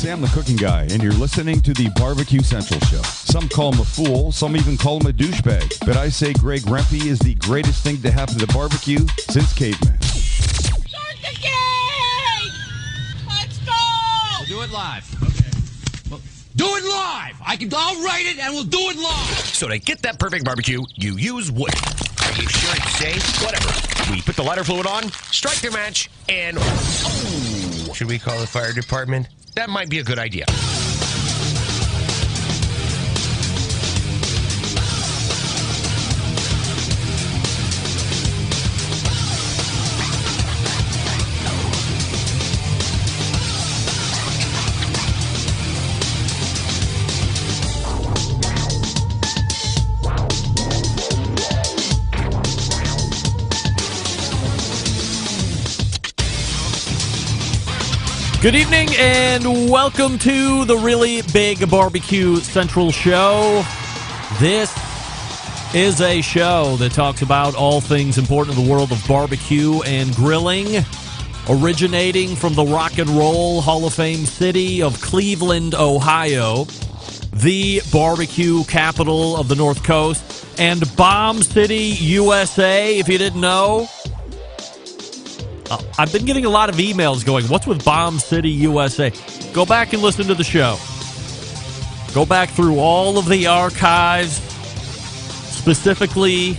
Sam the Cooking Guy, and you're listening to the Barbecue Central Show. Some call him a fool, some even call him a douchebag, but I say Greg Rempe is the greatest thing to happen to barbecue since caveman. Start the game! Let's go! We'll do it live. Okay. Well, do it live! I'll write it and we'll do it live! So to get that perfect barbecue, you use wood. Are you sure it's safe? Whatever. We put the lighter fluid on, strike the match, and... Oh! Should we call the fire department? That might be a good idea. Good evening and welcome to the Really Big Barbecue Central Show. This is a show that talks about all things important in the world of barbecue and grilling, originating from the Rock and Roll Hall of Fame city of Cleveland, Ohio, the barbecue capital of the North Coast, and Bomb City, USA, if you didn't know. I've been getting a lot of emails going, what's with Bomb City, USA? Go back and listen to the show. Go back through all of the archives, specifically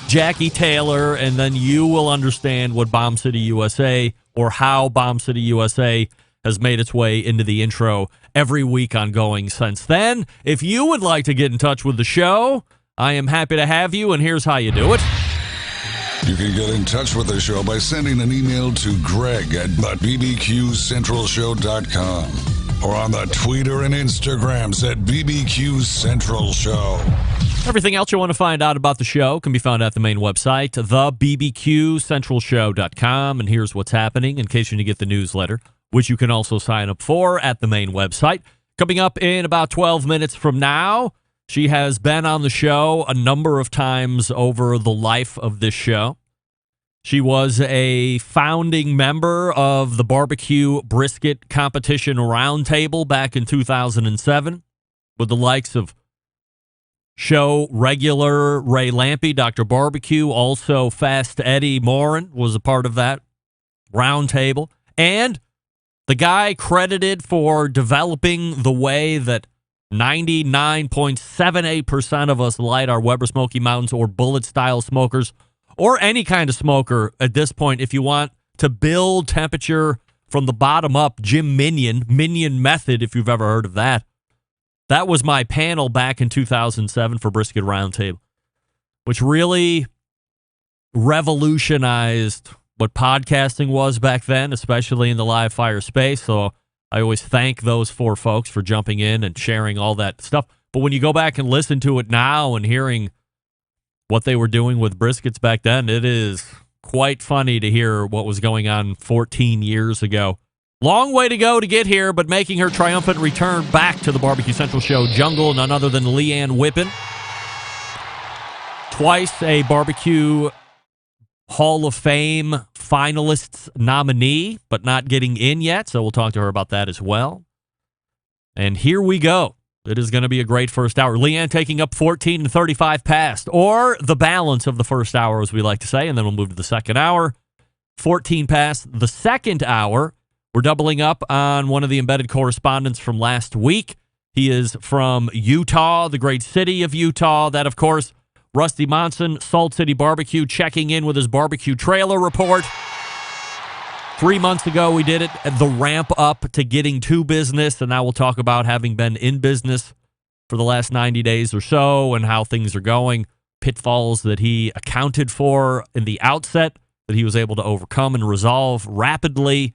Jackie Taylor, and then you will understand what Bomb City, USA, or how Bomb City, USA has made its way into the intro every week ongoing since then. If you would like to get in touch with the show, I am happy to have you, and here's how you do it. You can get in touch with the show by sending an email to Greg at bbqcentralshow.com or on the Twitter and Instagrams at BBQ Central Show. Everything else you want to find out about the show can be found at the main website, thebbqcentralshow.com. And here's what's happening in case you need to get the newsletter, which you can also sign up for at the main website. Coming up in about 12 minutes from now, she has been on the show a number of times over the life of this show. She was a founding member of the Barbecue Brisket Competition Roundtable back in 2007 with the likes of show regular Ray Lampe, Dr. Barbecue. Also, Fast Eddie Morin was a part of that roundtable. And the guy credited for developing the way that 99.78% of us light our Weber Smoky Mountains or bullet-style smokers, or any kind of smoker at this point, if you want to build temperature from the bottom up. Jim Minion Method, if you've ever heard of that. That was my panel back in 2007 for Brisket Roundtable, which really revolutionized what podcasting was back then, especially in the live fire space. So I always thank those four folks for jumping in and sharing all that stuff. But when you go back and listen to it now and hearing what they were doing with briskets back then, it is quite funny to hear what was going on 14 years ago. Long way to go to get here, but making her triumphant return back to the Barbecue Central Show jungle, none other than Ann Whippen. Twice a Barbecue Hall of Fame finalists nominee, but not getting in yet, so we'll talk to her about that as well. And here we go. It is going to be a great first hour. Leanne taking up 14 and 35 past, or the balance of the first hour, as we like to say, and then we'll move to the second hour. 14 past the second hour. We're doubling up on one of the embedded correspondents from last week. He is from Utah, the great city of Utah. That, of course, Rusty Monson, Salt City Barbecue, checking in with his barbecue trailer report. 3 months ago, we did it, the ramp up to getting to business, and now we'll talk about having been in business for the last 90 days or so and how things are going, pitfalls that he accounted for in the outset that he was able to overcome and resolve rapidly.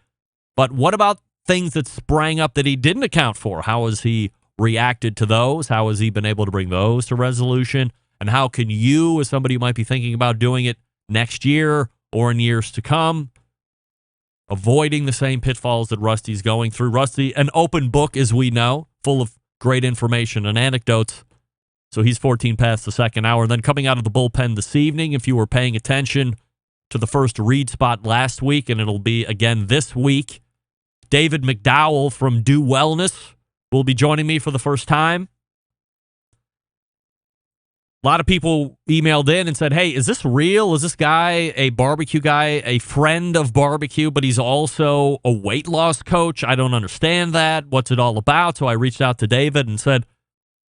But what about things that sprang up that he didn't account for? How has he reacted to those? How has he been able to bring those to resolution? And how can you, as somebody who might be thinking about doing it next year or in years to come, avoiding the same pitfalls that Rusty's going through? Rusty, an open book, as we know, full of great information and anecdotes. So he's 14 past the second hour. And then coming out of the bullpen this evening, if you were paying attention to the first read spot last week, and it'll be again this week, David McDowell from Do Wellness will be joining me for the first time. A lot of people emailed in and said, hey, is this real? Is this guy a barbecue guy, a friend of barbecue, but he's also a weight loss coach? I don't understand that. What's it all about? So I reached out to David and said,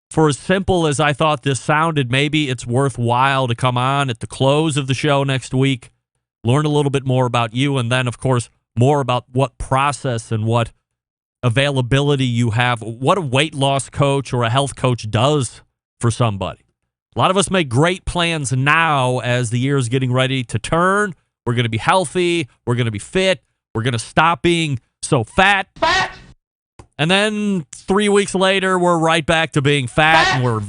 for as simple as I thought this sounded, maybe it's worthwhile to come on at the close of the show next week, learn a little bit more about you, and then, of course, more about what process and what availability you have, what a weight loss coach or a health coach does for somebody. A lot of us make great plans now as the year is getting ready to turn. We're going to be healthy. We're going to be fit. We're going to stop being so fat. And then 3 weeks later, we're right back to being fat and we're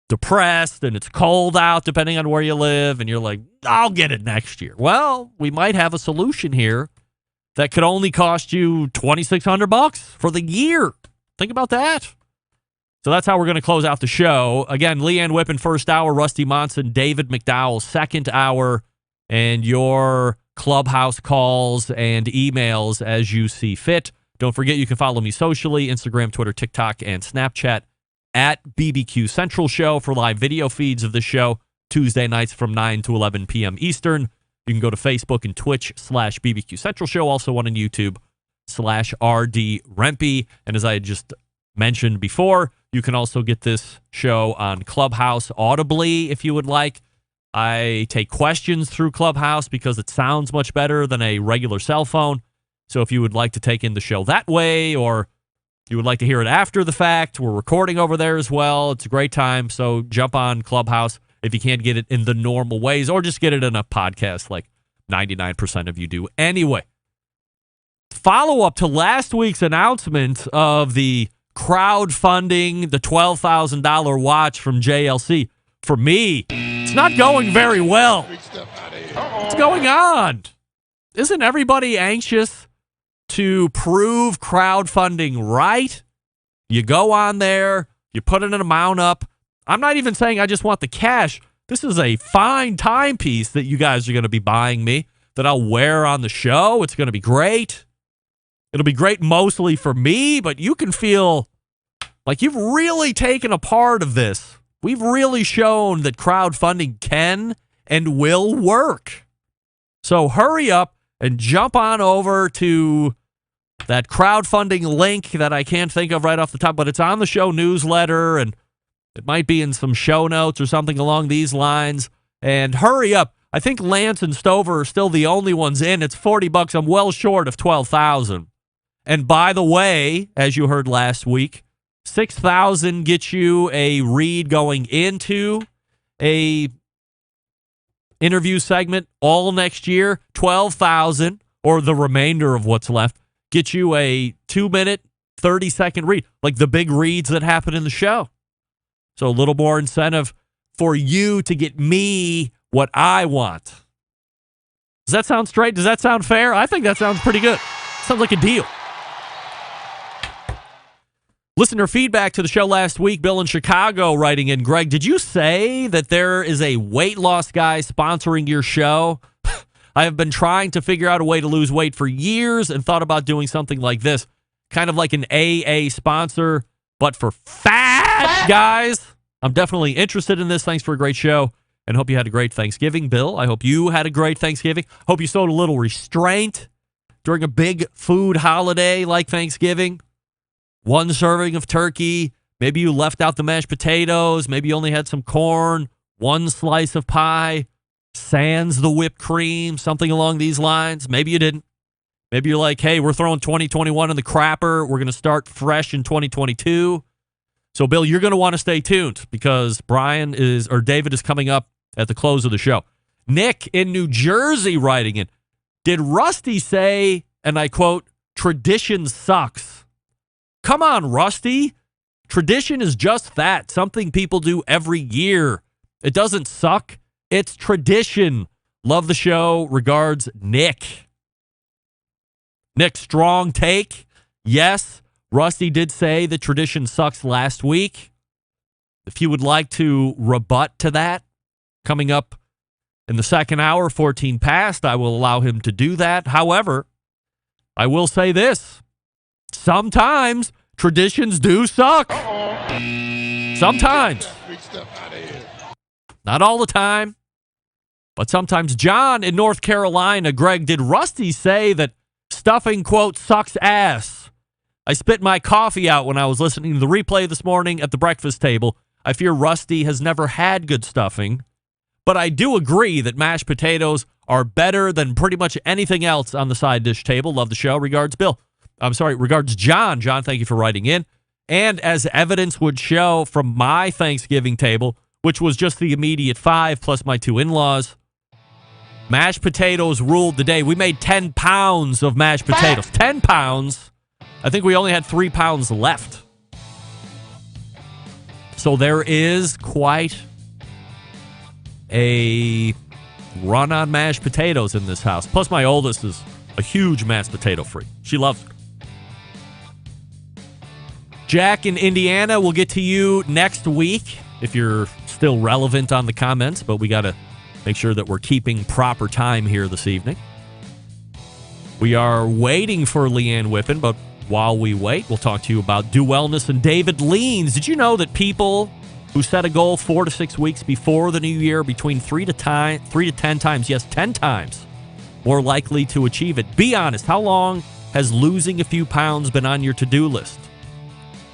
depressed and it's cold out depending on where you live. And you're like, I'll get it next year. Well, we might have a solution here that could only cost you $2,600 for the year. Think about that. So that's how we're going to close out the show. Again, Ann Whippen, first hour, Rusty Monson, David McDowell, second hour, and your clubhouse calls and emails as you see fit. Don't forget you can follow me socially, Instagram, Twitter, TikTok, and Snapchat at BBQ Central Show for live video feeds of the show Tuesday nights from 9 to 11 p.m. Eastern. You can go to Facebook and Twitch/BBQ Central Show, also on YouTube /RD Rempe. And as I had just mentioned before, you can also get this show on Clubhouse audibly if you would like. I take questions through Clubhouse because it sounds much better than a regular cell phone. So if you would like to take in the show that way, or you would like to hear it after the fact, we're recording over there as well. It's a great time. So jump on Clubhouse if you can't get it in the normal ways, or just get it in a podcast like 99% of you do anyway. Follow up to last week's announcement of the crowdfunding, the $12,000 watch from JLC. For me, it's not going very well. What's going on? Isn't everybody anxious to prove crowdfunding right? You go on there, you put an amount up. I'm not even saying I just want the cash. This is a fine timepiece that you guys are going to be buying me that I'll wear on the show. It's going to be great. It'll be great mostly for me, but you can feel like you've really taken a part of this. We've really shown that crowdfunding can and will work. So hurry up and jump on over to that crowdfunding link that I can't think of right off the top, but it's on the show newsletter, and it might be in some show notes or something along these lines. And hurry up. I think Lance and Stover are still the only ones in. It's $40. I'm well short of $12,000. And by the way, as you heard last week, $6,000 gets you a read going into a interview segment all next year. $12,000, or the remainder of what's left, gets you a 2-minute, 30-second read, like the big reads that happen in the show. So a little more incentive for you to get me what I want. Does that sound straight? Does that sound fair? I think that sounds pretty good. Sounds like a deal. Listener feedback to the show last week, Bill in Chicago writing in, Greg, did you say that there is a weight loss guy sponsoring your show? I have been trying to figure out a way to lose weight for years and thought about doing something like this, kind of like an AA sponsor, but for fat guys. I'm definitely interested in this. Thanks for a great show, and hope you had a great Thanksgiving. Bill, I hope you had a great Thanksgiving. Hope you showed a little restraint during a big food holiday like Thanksgiving. One serving of turkey. Maybe you left out the mashed potatoes. Maybe you only had some corn. One slice of pie. Sans the whipped cream. Something along these lines. Maybe you didn't. Maybe you're like, hey, we're throwing 2021 in the crapper. We're going to start fresh in 2022. So, Bill, you're going to want to stay tuned because David is coming up at the close of the show. Nick in New Jersey writing in, did Rusty say, and I quote, tradition sucks? Come on, Rusty. Tradition is just that. Something people do every year. It doesn't suck. It's tradition. Love the show. Regards, Nick. Nick, strong take. Yes, Rusty did say that tradition sucks last week. If you would like to rebut to that, coming up in the second hour, 14 past, I will allow him to do that. However, I will say this. Sometimes traditions do suck. Sometimes. Not all the time. But sometimes. John in North Carolina, Greg, did Rusty say that stuffing, quote, sucks ass? I spit my coffee out when I was listening to the replay this morning at the breakfast table. I fear Rusty has never had good stuffing. But I do agree that mashed potatoes are better than pretty much anything else on the side dish table. Love the show. Regards, Bill. Regards, John. John, thank you for writing in. And as evidence would show from my Thanksgiving table, which was just the immediate 5 plus my 2 in-laws, mashed potatoes ruled the day. We made 10 pounds of mashed potatoes. 10 pounds. I think we only had 3 pounds left. So there is quite a run on mashed potatoes in this house. Plus, my oldest is a huge mashed potato freak. She loves it. Jack in Indiana, we'll get to you next week if you're still relevant on the comments, but we got to make sure that we're keeping proper time here this evening. We are waiting for Ann Whippen, but while we wait, we'll talk to you about Do Wellness and David Leans. Did you know that people who set a goal 4 to 6 weeks before the new year between 3 to 10 times, yes, 10 times, more likely to achieve it? Be honest, how long has losing a few pounds been on your to-do list?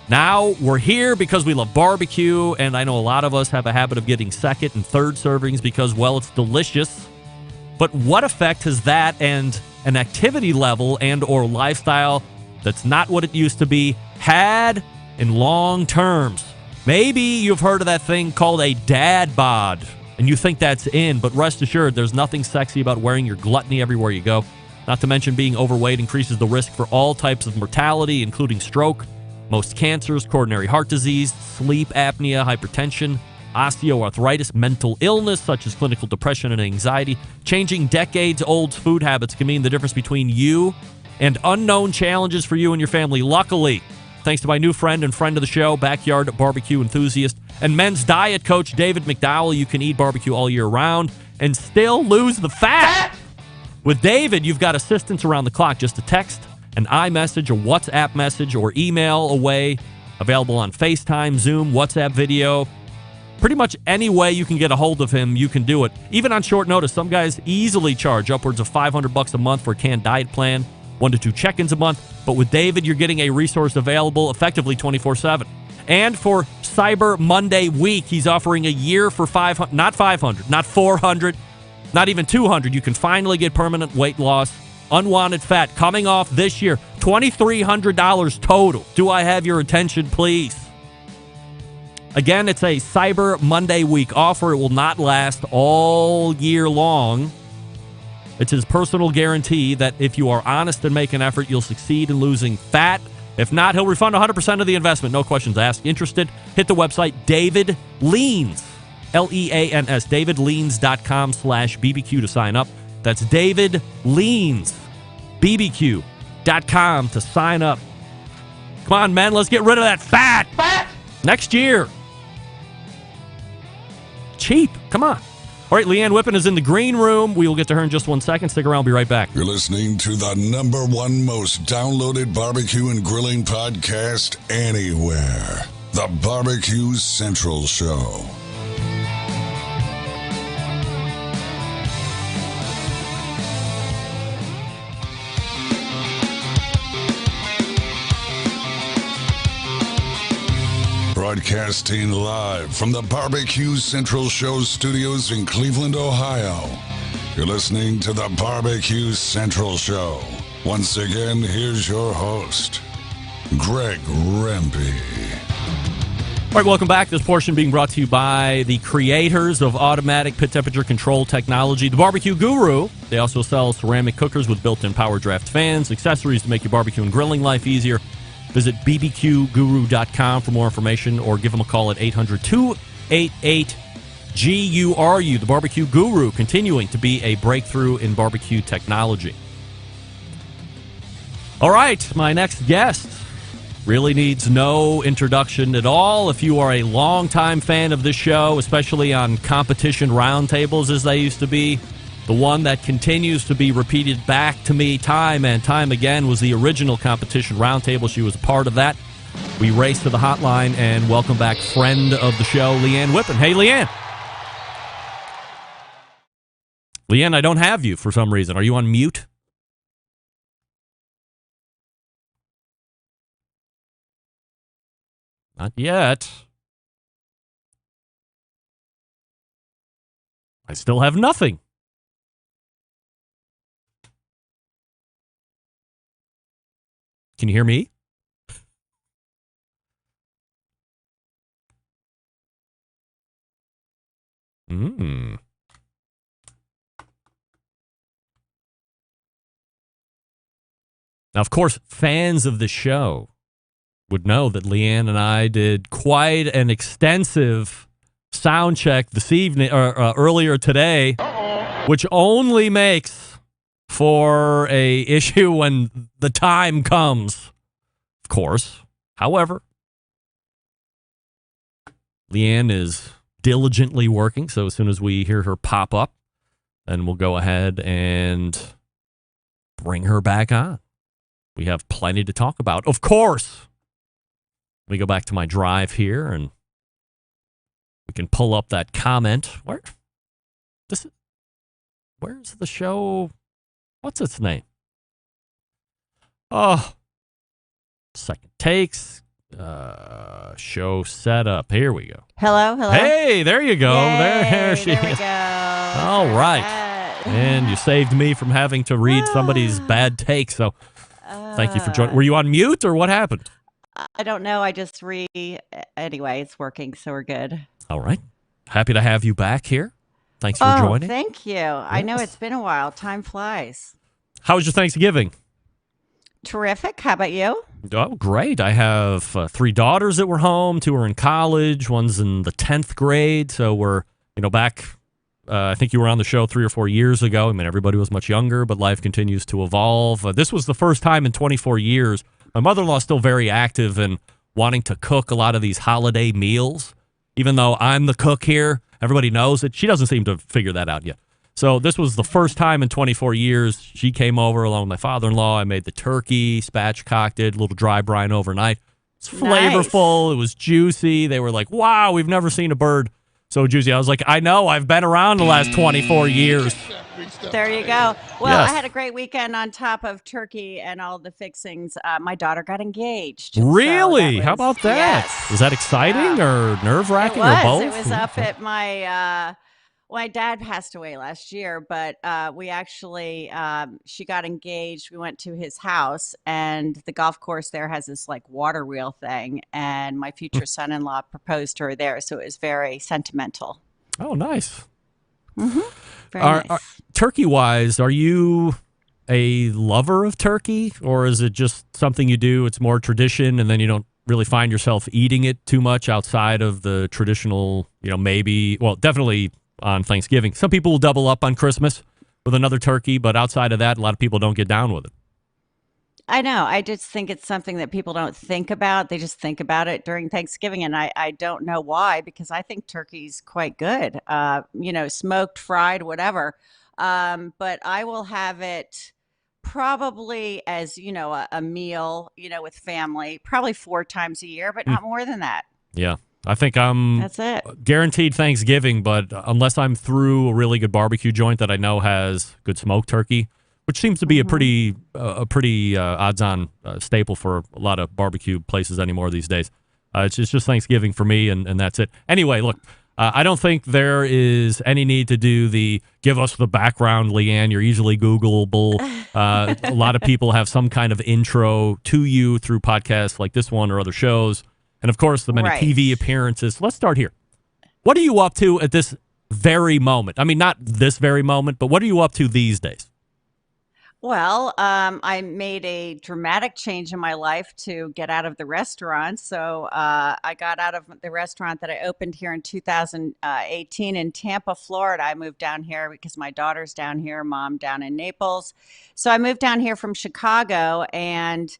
Now, we're here because we love barbecue, and I know a lot of us have a habit of getting second and third servings because, well, it's delicious. But what effect has that and an activity level and or lifestyle that's not what it used to be had in long terms? Maybe you've heard of that thing called a dad bod, and you think that's in, but rest assured, there's nothing sexy about wearing your gluttony everywhere you go. Not to mention being overweight increases the risk for all types of mortality, including stroke, most cancers, coronary heart disease, sleep apnea, hypertension, osteoarthritis, mental illness such as clinical depression and anxiety. Changing decades-old food habits can mean the difference between you and unknown challenges for you and your family. Luckily, thanks to my new friend and friend of the show, backyard barbecue enthusiast and men's diet coach, David McDowell, you can eat barbecue all year round and still lose the fat. With David, you've got assistance around the clock. Just a text, an iMessage, a WhatsApp message, or email away. Available on FaceTime, Zoom, WhatsApp video. Pretty much any way you can get a hold of him, you can do it. Even on short notice, some guys easily charge upwards of $500 a month for a canned diet plan, 1 to 2 check-ins a month. But with David, you're getting a resource available effectively 24/7. And for Cyber Monday week, he's offering a year for $500, not $500, not $400, not even $200. You can finally get permanent weight loss, unwanted fat coming off this year. $2,300 total. Do I have your attention, please? Again, it's a Cyber Monday week offer. It will not last all year long. It's his personal guarantee that if you are honest and make an effort, you'll succeed in losing fat. If not, he'll refund 100% of the investment. No questions asked. Interested? Hit the website David Leans, Leans, davidleans.com/BBQ to sign up. That's David Leans, BBQ.com to sign up. Come on, men, let's get rid of that fat. Next year. Cheap. Come on. All right, Ann Whippen is in the green room. We will get to her in just 1 second. Stick around. We'll be right back. You're listening to the #1 most downloaded barbecue and grilling podcast anywhere. The Barbecue Central Show. Broadcasting live from the Barbecue Central Show studios in Cleveland, Ohio. You're listening to the Barbecue Central Show. Once again, here's your host, Greg Rempe. All right, welcome back. This portion being brought to you by the creators of automatic pit temperature control technology, the Barbecue Guru. They also sell ceramic cookers with built-in power draft fans, accessories to make your barbecue and grilling life easier. Visit bbqguru.com for more information or give them a call at 800-288-GURU. The Barbecue Guru continuing to be a breakthrough in barbecue technology. All right, my next guest really needs no introduction at all. If you are a longtime fan of this show, especially on competition roundtables as they used to be, The one that continues to be repeated back to me time and time again was the original competition roundtable. She was a part of that. We race to the hotline and welcome back friend of the show, Ann Whippen. Hey, Ann. Ann, I don't have you for some reason. Are you on mute? Not yet. I still have nothing. Can you hear me? Now, of course, fans of the show would know that Leanne and I did quite an extensive sound check this evening, or earlier today, which only makes for a issue when the time comes, of course. However, Leanne is diligently working, so as soon as we hear her pop up, then we'll go ahead and bring her back on. We have plenty to talk about, of course. Let me go back to my drive here, and we can pull up that comment. Where's the show? What's its name? Oh, second takes. Show setup. Here we go. Hello. Hey, there you go. Yay, there she there we is. go. All right. And you saved me from having to read somebody's bad take, so thank you for joining. Were you on mute, or what happened? I don't know. I just anyway, it's working, so we're good. All right. Happy to have you back here. Thanks for joining. Thank you. Yes. I know it's been a while. Time flies. How was your Thanksgiving? Terrific. How about you? Oh, great. I have 3 daughters that were home. 2 are in college. One's in the 10th grade. So we're, back. I think you were on the show 3 or 4 years ago. I mean, everybody was much younger, but life continues to evolve. This was the first time in 24 years. My mother-in-law is still very active in wanting to cook a lot of these holiday meals. Even though I'm the cook here, everybody knows it. She doesn't seem to figure that out yet. So this was the first time in 24 years she came over along with my father-in-law. I made the turkey, spatchcocked it, a little dry brine overnight. It's flavorful. Nice. It was juicy. They were like, wow, we've never seen a bird so juicy. I was like, I know. I've been around the last 24 years. There you go. Well, Yes. I had a great weekend on top of turkey and all the fixings. My daughter got engaged. Really? So how about that? Yes. Was that exciting or nerve-wracking or both? It was up at my dad passed away last year, but we actually, she got engaged. We went to his house, and the golf course there has this like water wheel thing, and my future son-in-law proposed to her there. So it was very sentimental. Oh, nice. Mm-hmm. Very nice. Turkey-wise, are you a lover of turkey, or is it just something you do? It's more tradition, and then you don't really find yourself eating it too much outside of the traditional, definitely on Thanksgiving. Some people will double up on Christmas with another turkey, but outside of that, a lot of people don't get down with it. I know. I just think it's something that people don't think about. They just think about it during Thanksgiving, and I don't know why, because I think turkey's quite good. Smoked, fried, whatever. But I will have it probably as, a meal, with family, probably 4 times a year, but not more than that. Yeah. I think I'm That's it. guaranteed Thanksgiving, but unless I'm through a really good barbecue joint that I know has good smoked turkey, which seems to be a pretty odds-on staple for a lot of barbecue places anymore these days. It's just Thanksgiving for me, and that's it. Anyway, look, I don't think there is any need to do the give us the background, Leanne. You're easily Googleable. A lot of people have some kind of intro to you through podcasts like this one or other shows. And, of course, the many TV appearances. Let's start here. What are you up to at this very moment? I mean, not this very moment, but what are you up to these days? Well, I made a dramatic change in my life to get out of the restaurant. So I got out of the restaurant that I opened here in 2018 in Tampa, Florida. I moved down here because my daughter's down here, mom down in Naples. So I moved down here from Chicago, and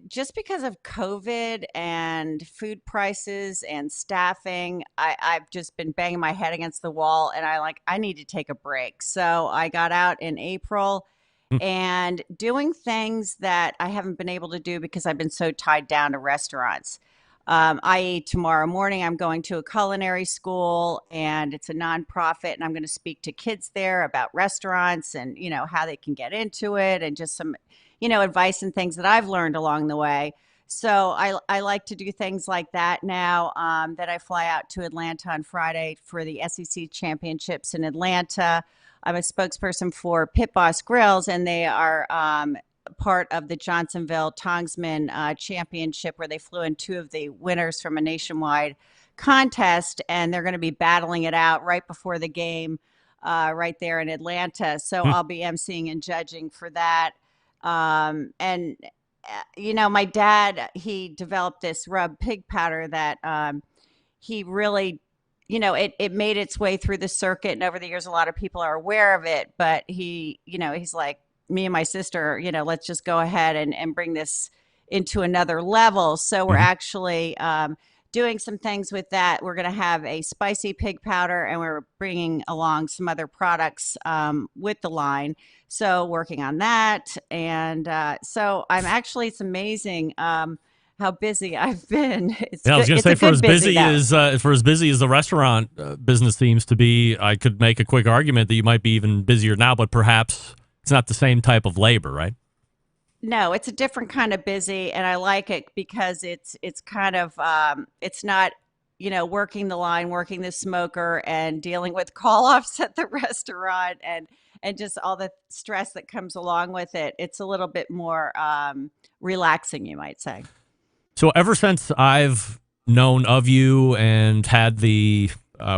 Just because of COVID and food prices and staffing, I've just been banging my head against the wall, and I need to take a break. So I got out in April and doing things that I haven't been able to do because I've been so tied down to restaurants. I.e., tomorrow morning, I'm going to a culinary school, and it's a nonprofit, and I'm going to speak to kids there about restaurants and, how they can get into it and just some, advice and things that I've learned along the way. So I like to do things like that now that I fly out to Atlanta on Friday for the SEC championships in Atlanta. I'm a spokesperson for Pit Boss Grills, and they are part of the Johnsonville Tongsman Championship, where they flew in two of the winners from a nationwide contest, and they're going to be battling it out right before the game right there in Atlanta. So I'll be emceeing and judging for that. My dad, he developed this rub pig powder that he really, it made its way through the circuit. And over the years, a lot of people are aware of it. But he's like, me and my sister, let's just go ahead and bring this into another level. So we're actually doing some things with that. We're going to have a spicy pig powder, and we're bringing along some other products with the line. So working on that. And so it's amazing how busy I've been. I was going to say, for as busy as the restaurant business seems to be, I could make a quick argument that you might be even busier now, but perhaps it's not the same type of labor, right? No, it's a different kind of busy, and I like it because it's kind of it's not, working the line, working the smoker, and dealing with call-offs at the restaurant and just all the stress that comes along with it. It's a little bit more relaxing, you might say. So ever since I've known of you and had the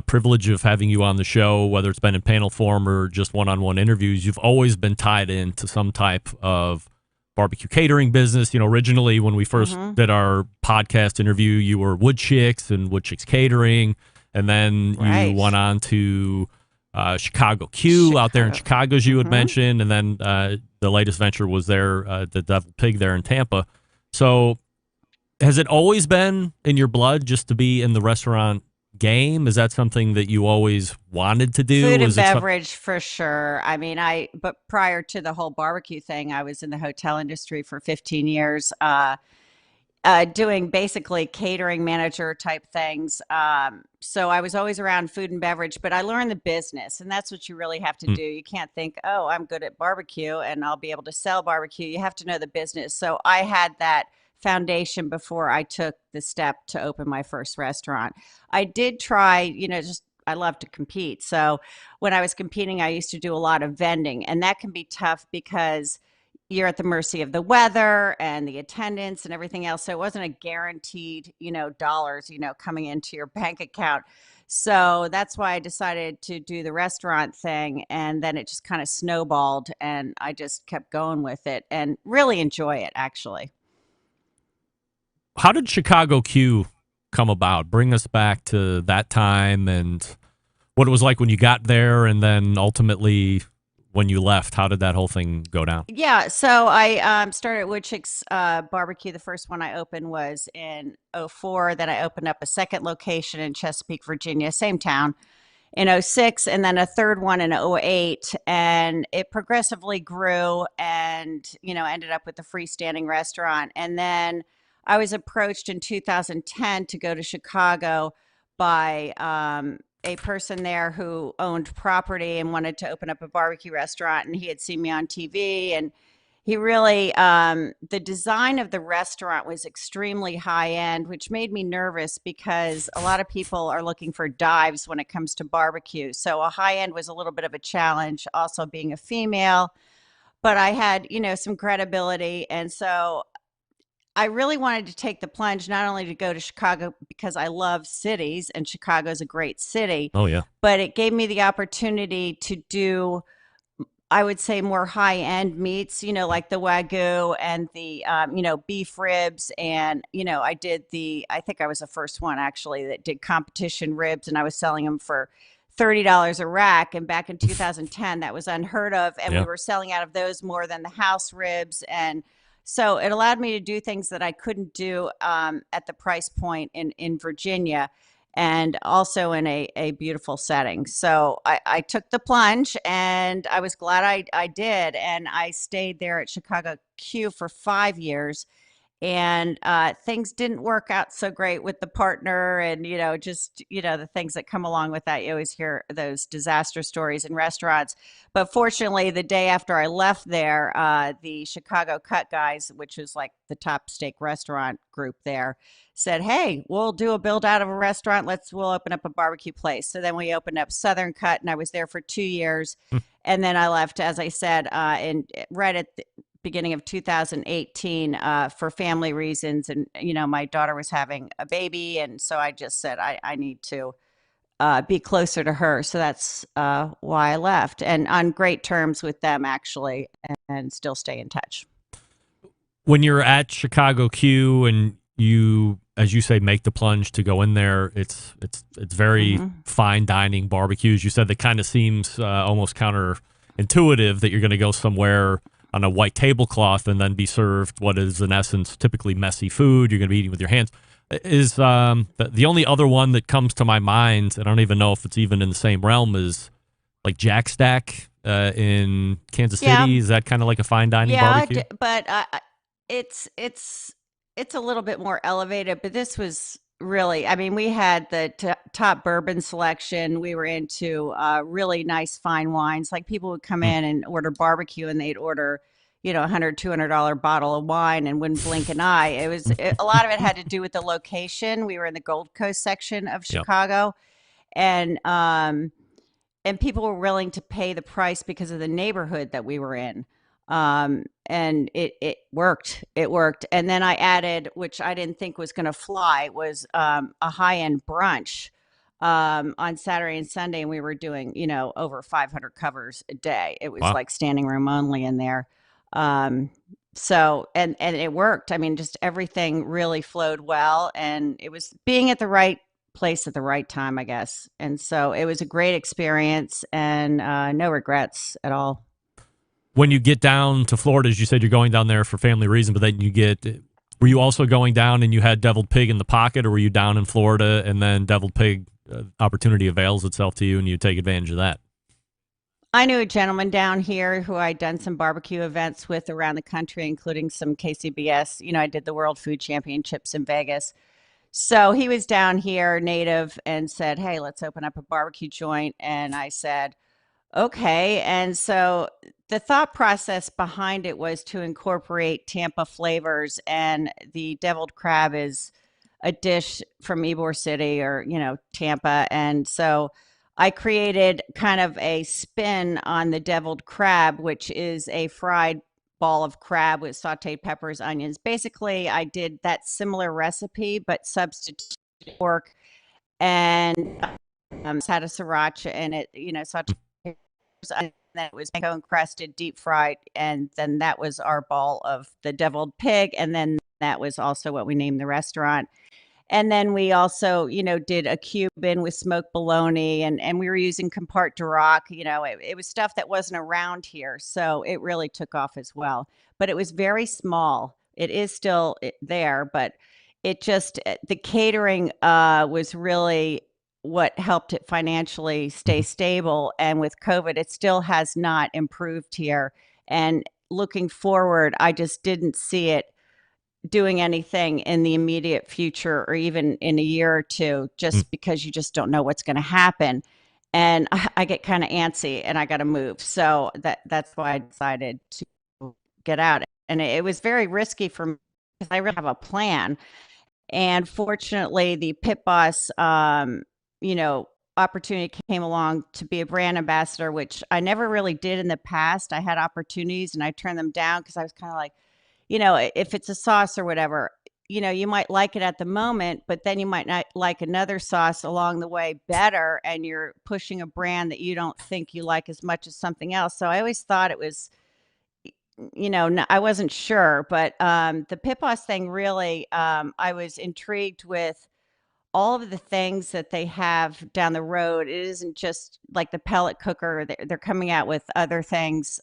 privilege of having you on the show, whether it's been in panel form or just one-on-one interviews, you've always been tied into some type of barbecue catering business. Originally when we first did our podcast interview, you were Wood Chicks and Wood Chicks Catering, and then you went on to Chicago Q out there in Chicago, as you had mentioned, and then the latest venture was there, the Devil Pig there in Tampa. So has it always been in your blood just to be in the restaurant game? Is that something that you always wanted to do? Food and beverage for sure. I mean, but prior to the whole barbecue thing, I was in the hotel industry for 15 years, doing basically catering manager type things. So I was always around food and beverage, but I learned the business, and that's what you really have to do. You can't think, oh, I'm good at barbecue and I'll be able to sell barbecue. You have to know the business. So I had that foundation before I took the step to open my first restaurant. I did try, I love to compete. So when I was competing, I used to do a lot of vending, and that can be tough because you're at the mercy of the weather and the attendance and everything else. So it wasn't a guaranteed, dollars, coming into your bank account. So that's why I decided to do the restaurant thing. And then it just kind of snowballed, and I just kept going with it and really enjoy it, actually. How did Chicago Q come about? Bring us back to that time and what it was like when you got there, and then ultimately when you left. How did that whole thing go down? Yeah, so I started at Wood Chicks Barbecue. The first one I opened was in 2004. Then I opened up a second location in Chesapeake, Virginia, same town, in 2006, and then a third one in 2008. And it progressively grew and, ended up with a freestanding restaurant. And then I was approached in 2010 to go to Chicago by a person there who owned property and wanted to open up a barbecue restaurant. And he had seen me on TV, and he really, the design of the restaurant was extremely high end, which made me nervous because a lot of people are looking for dives when it comes to barbecue. So a high end was a little bit of a challenge, also being a female, but I had, some credibility. And so I really wanted to take the plunge, not only to go to Chicago because I love cities and Chicago's a great city. Oh, yeah. But it gave me the opportunity to do, I would say, more high-end meats, like the Wagyu and the, beef ribs. And, I think I was the first one actually that did competition ribs, and I was selling them for $30 a rack. And back in 2010, that was unheard of. And we were selling out of those more than the house ribs. And So it allowed me to do things that I couldn't do at the price point in Virginia, and also in a beautiful setting. So I took the plunge, and I was glad I did. And I stayed there at Chicago Q for 5 years, and things didn't work out so great with the partner, and just the things that come along with that. You always hear those disaster stories in restaurants, but fortunately the day after I left there, the Chicago Cut guys, which is like the top steak restaurant group there, said, hey, we'll do a build out of a restaurant, we'll open up a barbecue place. So then we opened up Southern Cut, and I was there for 2 years. And then I left, as I said, in right at the beginning of 2018 for family reasons. And, my daughter was having a baby. And so I just said, I need to be closer to her. So that's why I left, and on great terms with them, actually, and still stay in touch. When you're at Chicago Q and you, as you say, make the plunge to go in there, it's very fine dining barbecues. You said that kind of seems almost counterintuitive that you're going to go somewhere on a white tablecloth and then be served what is in essence typically messy food. You're going to be eating with your hands. Is the only other one that comes to my mind, and I don't even know if it's even in the same realm, is like Jack Stack in Kansas City. Is that kind of like a fine dining barbecue? But it's a little bit more elevated. But this was really, I mean, we had the top bourbon selection. We were into really nice fine wines. Like, people would come in and order barbecue, and they'd order, $100, $200 bottle of wine and wouldn't blink an eye. A lot of it had to do with the location. We were in the Gold Coast section of Chicago, and people were willing to pay the price because of the neighborhood that we were in. And it worked. It worked. And then I added, which I didn't think was going to fly, was a high-end brunch on Saturday and Sunday. And we were doing, over 500 covers a day. It was like standing room only in there. So, and it worked. I mean, just everything really flowed well, and it was being at the right place at the right time, I guess. And so it was a great experience, and no regrets at all. When you get down to Florida, as you said, you're going down there for family reason, but then were you also going down and you had deviled pig in the pocket, or were you down in Florida and then deviled pig opportunity avails itself to you and you take advantage of that? I knew a gentleman down here who I'd done some barbecue events with around the country, including some KCBS. I did the World Food Championships in Vegas. So he was down here, native, and said, hey, let's open up a barbecue joint. And I said, okay. And so the thought process behind it was to incorporate Tampa flavors, and the deviled crab is a dish from Ybor City, or, Tampa. And so I created kind of a spin on the deviled crab, which is a fried ball of crab with sauteed peppers, onions. Basically, I did that similar recipe, but substituted pork, and had a sriracha in it, sauteed peppers, and then it was mango encrusted, deep fried, and then that was our ball of the deviled pig, and then that was also what we named the restaurant. And then we also, did a Cuban with smoked bologna, and we were using compart de rock. It was stuff that wasn't around here. So it really took off as well. But it was very small. It is still there, but the catering was really what helped it financially stay stable. And with COVID, it still has not improved here. And looking forward, I just didn't see it doing anything in the immediate future, or even in a year or two, just because you just don't know what's going to happen. And I get kind of antsy, and I got to move. So that's why I decided to get out. And it was very risky for me because I really have a plan. And fortunately, the Pit Boss, opportunity came along to be a brand ambassador, which I never really did in the past. I had opportunities and I turned them down because I was kind of like, if it's a sauce or whatever, you might like it at the moment, but then you might not like another sauce along the way better, and you're pushing a brand that you don't think you like as much as something else. So I always thought it was, I wasn't sure, but the Pit Boss thing really, I was intrigued with all of the things that they have down the road. It isn't just like the pellet cooker. They're coming out with other things,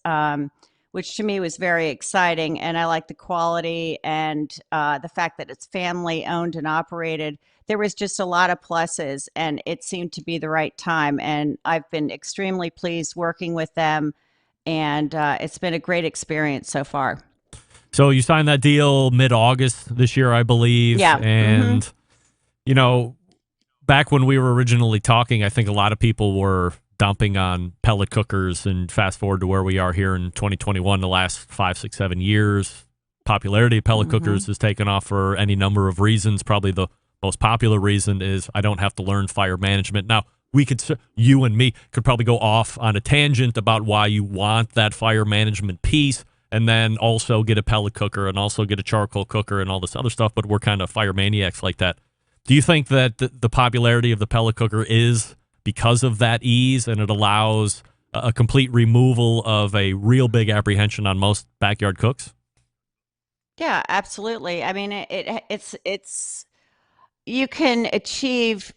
which to me was very exciting. And I like the quality and the fact that it's family owned and operated. There was just a lot of pluses, and it seemed to be the right time. And I've been extremely pleased working with them, and it's been a great experience so far. So you signed that deal mid-August this year, I believe. Yeah. And, you know, back when we were originally talking, I think a lot of people were dumping on pellet cookers, and fast forward to where we are here in 2021, the last 5, 6, 7 years, popularity of pellet cookers has taken off for any number of reasons. Probably the most popular reason is I don't have to learn fire management. Now, you and me could probably go off on a tangent about why you want that fire management piece, and then also get a pellet cooker and also get a charcoal cooker and all this other stuff, but we're kind of fire maniacs like that. Do you think that the popularity of the pellet cooker is because of that ease, and it allows a complete removal of a real big apprehension on most backyard cooks? Yeah, absolutely. I mean, it's you can achieve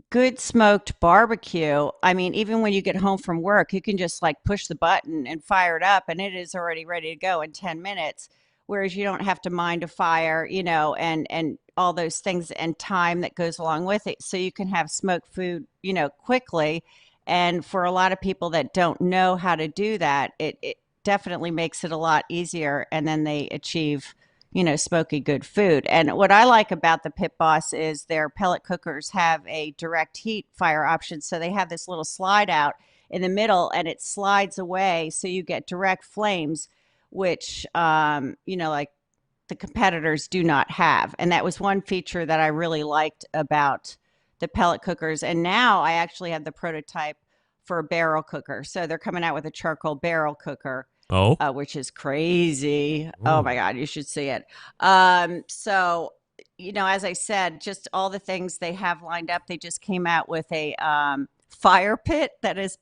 good smoked barbecue. I mean, even when you get home from work, you can just like push the button and fire it up, and it is already ready to go in 10 minutes. Whereas you don't have to mind a fire, you know, and all those things and time that goes along with it. So you can have smoked food, you know, quickly. And for a lot of people that don't know how to do that, it definitely makes it a lot easier. And then they achieve, you know, smoky good food. And what I like about the Pit Boss is their pellet cookers have a direct heat fire option. So they have this little slide out in the middle, and it slides away. So you get direct flames, which, you know, like the competitors do not have. And that was one feature that I really liked about the pellet cookers. And now I actually have the prototype for a barrel cooker. So they're coming out with a charcoal barrel cooker, which is crazy. Ooh. Oh my God, you should see it. So, you know, as I said, just all the things they have lined up. They just came out with a fire pit that is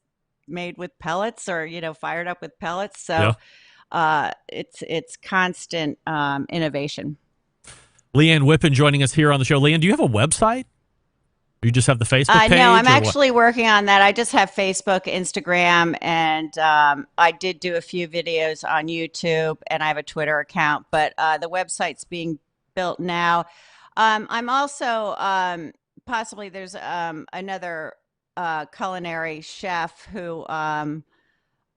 made with pellets, or, you know, fired up with pellets. So it's constant innovation. Leann Whippen joining us here on the show. Leann, do you have a website? Or you just have the Facebook page? No, I'm actually working on that. I just have Facebook, Instagram, and I did do a few videos on YouTube, and I have a Twitter account, but the website's being built now. I'm also possibly there's another culinary chef who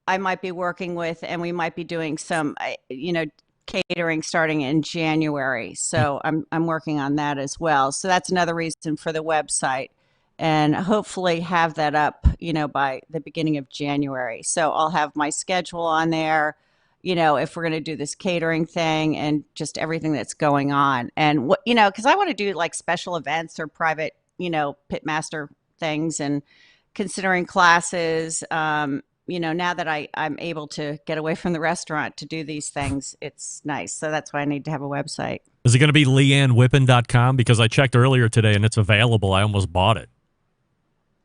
I might be working with, and we might be doing some, you know, catering starting in January. So I'm working on that as well. So that's another reason for the website, and hopefully have that up, you know, by the beginning of January. So I'll have my schedule on there, you know, if we're going to do this catering thing and just everything that's going on. And what, you know, because I want to do like special events or private, you know, pitmaster things, and considering classes, you know, now that I'm able to get away from the restaurant to do these things, it's nice. So that's why I need to have a website. Is it going to be leannwhippen.com? Because I checked earlier today and it's available. I almost bought it.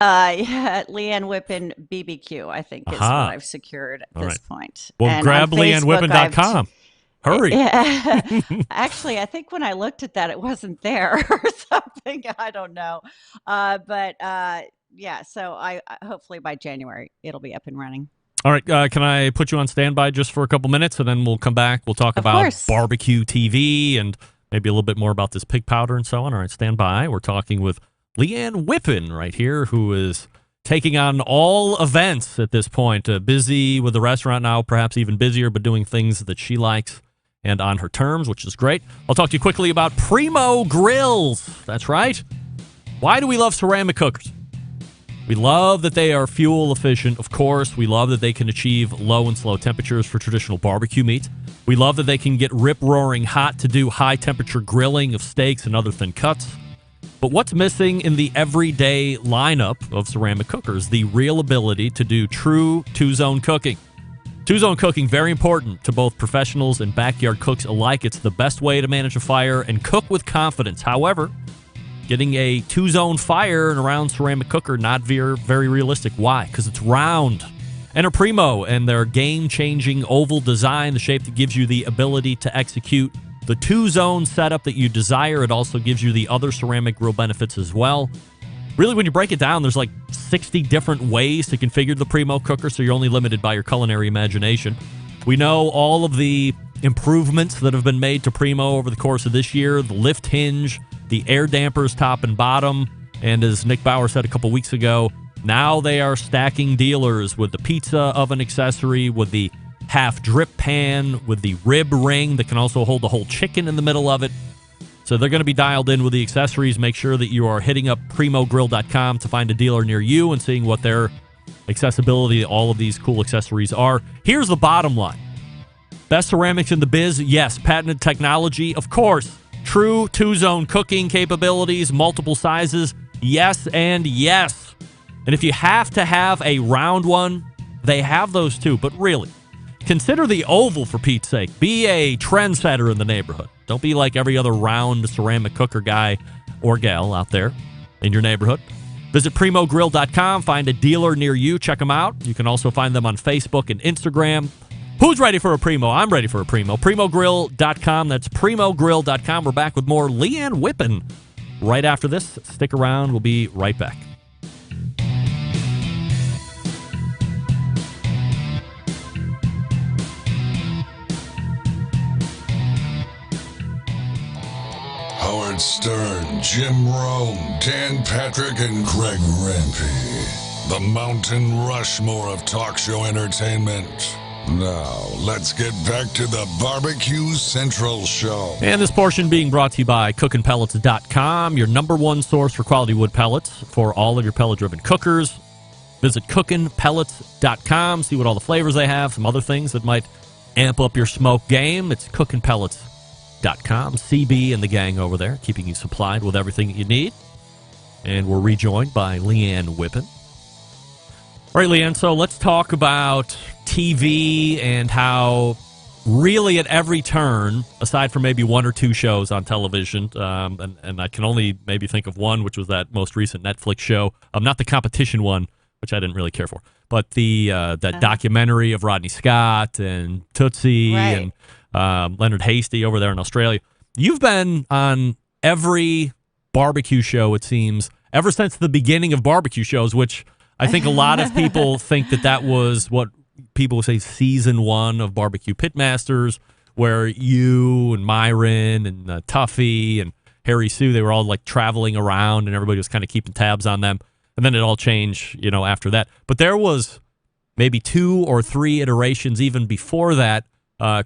Yeah, Leann Whippen BBQ, I think, is what I've secured at this point. Well, and grab leannwhippen.com. Hurry. Yeah. Actually, I think when I looked at that, it wasn't there or something. I don't know. But yeah, so I hopefully by January it'll be up and running. All right, can I put you on standby just for a couple minutes, and then we'll come back. We'll talk about barbecue TV and maybe a little bit more about this pig powder and so on. All right, stand by. We're talking with Leann Whippen right here, who is taking on all events at this point. Busy with the restaurant now, perhaps even busier, but doing things that she likes and on her terms, which is great. I'll talk to you quickly about Primo Grills. That's right. Why do we love ceramic cookers? We love that they are fuel efficient, of course. We love that they can achieve low and slow temperatures for traditional barbecue meat. We love that they can get rip-roaring hot to do high-temperature grilling of steaks and other thin cuts. But what's missing in the everyday lineup of ceramic cookers? The real ability to do true two-zone cooking. Two-zone cooking, very important to both professionals and backyard cooks alike. It's the best way to manage a fire and cook with confidence. However, getting a two-zone fire in a round ceramic cooker, not very realistic. Why? Because it's round. Enter Primo and their game-changing oval design, the shape that gives you the ability to execute the two-zone setup that you desire. It also gives you the other ceramic grill benefits as well. Really, when you break it down, there's like 60 different ways to configure the Primo cooker, so you're only limited by your culinary imagination. We know all of the improvements that have been made to Primo over the course of this year, the lift hinge, the air dampers top and bottom, and as Nick Bauer said a couple weeks ago, now they are stacking dealers with the pizza oven accessory, with the half drip pan, with the rib ring that can also hold the whole chicken in the middle of it. So they're going to be dialed in with the accessories. Make sure that you are hitting up primogrill.com to find a dealer near you and seeing what their accessibility, all of these cool accessories are. Here's the bottom line. Best ceramics in the biz, yes. Patented technology, of course. True two-zone cooking capabilities, multiple sizes, yes and yes. And if you have to have a round one, they have those too. But really, consider the oval for Pete's sake. Be a trendsetter in the neighborhood. Don't be like every other round ceramic cooker guy or gal out there in your neighborhood. Visit primogrill.com. Find a dealer near you. Check them out. You can also find them on Facebook and Instagram. Who's ready for a Primo? I'm ready for a Primo. Primogrill.com. That's primogrill.com. We're back with more Ann Whippen right after this. Stick around. We'll be right back. Howard Stern, Jim Rome, Dan Patrick, and Greg Rempe. The Mountain Rushmore of talk show entertainment. Now, let's get back to the Barbecue Central Show. And this portion being brought to you by cookinpellets.com, your number one source for quality wood pellets for all of your pellet-driven cookers. Visit cookinpellets.com, see what all the flavors they have, some other things that might amp up your smoke game. It's cookinpellets.com. CB and the gang over there, keeping you supplied with everything that you need. And we're rejoined by Ann Whippen. All right, Leanne, so let's talk about TV and how really at every turn, aside from maybe one or two shows on television, and I can only maybe think of one, which was that most recent Netflix show, not the competition one, which I didn't really care for, but the that documentary of Rodney Scott and Tootsie and Leonard Hasty over there in Australia. You've been on every barbecue show, it seems, ever since the beginning of barbecue shows, which I think a lot of people think that was what people would say season one of Barbecue Pitmasters, where you and Myron and Tuffy and Harry Sue, they were all like traveling around and everybody was kind of keeping tabs on them. And then it all changed, after that. But there was maybe 2 or 3 iterations even before that.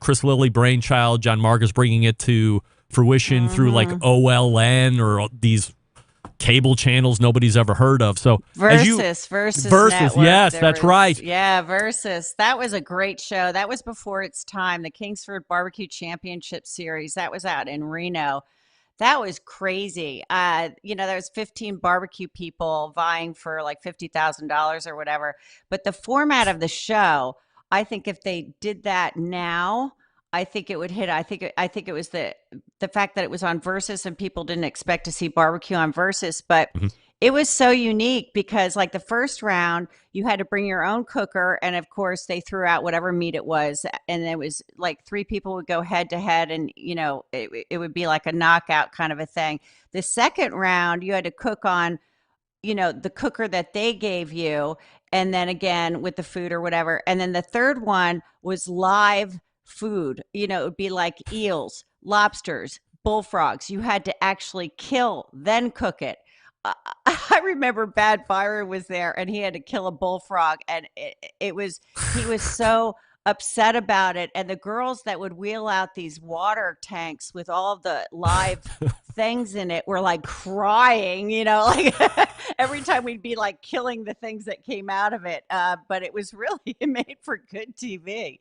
Chris Lilly, Brainchild, John Marcus bringing it to fruition through like OLN or these cable channels nobody's ever heard of. So Versus Network, yes, that's right. Yeah, Versus. That was a great show. That was before its time. The Kingsford Barbecue Championship Series. That was out in Reno. That was crazy. There was 15 barbecue people vying for like $50,000 or whatever. But the format of the show, I think if they did that now, I think it would hit. I think it was the fact that it was on Versus and people didn't expect to see barbecue on Versus, but it was so unique because like the first round, you had to bring your own cooker, and of course they threw out whatever meat it was, and it was like 3 people would go head to head, and it would be like a knockout kind of a thing. The second round, you had to cook on the cooker that they gave you, and then again with the food or whatever. And then the third one was live food. It would be like eels, lobsters, bullfrogs. You had to actually kill, then cook it. I remember Bad Byron was there and he had to kill a bullfrog, and he was so upset about it. And the girls that would wheel out these water tanks with all the live things in it were like crying, like every time we'd be like killing the things that came out of it. But it was really made for good TV.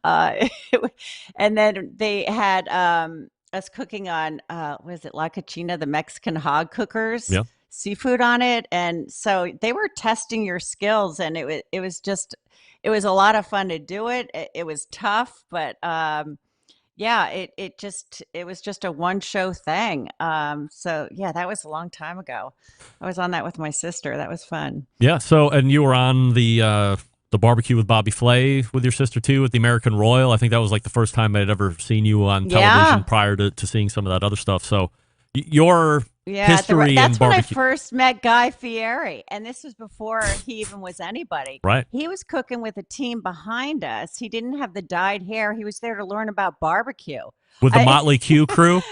And then they had us cooking on, was it La Cocina, the Mexican hog cookers? Yeah. Seafood on it. And so they were testing your skills, and it was a lot of fun to do it. It was tough, but it was just a one show thing. So yeah, that was a long time ago. I was on that with my sister. That was fun. Yeah. So, and you were on the barbecue with Bobby Flay with your sister too at the American Royal. I think that was like the first time I'd ever seen you on television prior to seeing some of that other stuff. So your history in that's when I barbecue. first met Guy Fieri, and this was before he even was anybody. Right. He was cooking with a team behind us. He didn't have the dyed hair. He was there to learn about barbecue. With the Motley Q crew?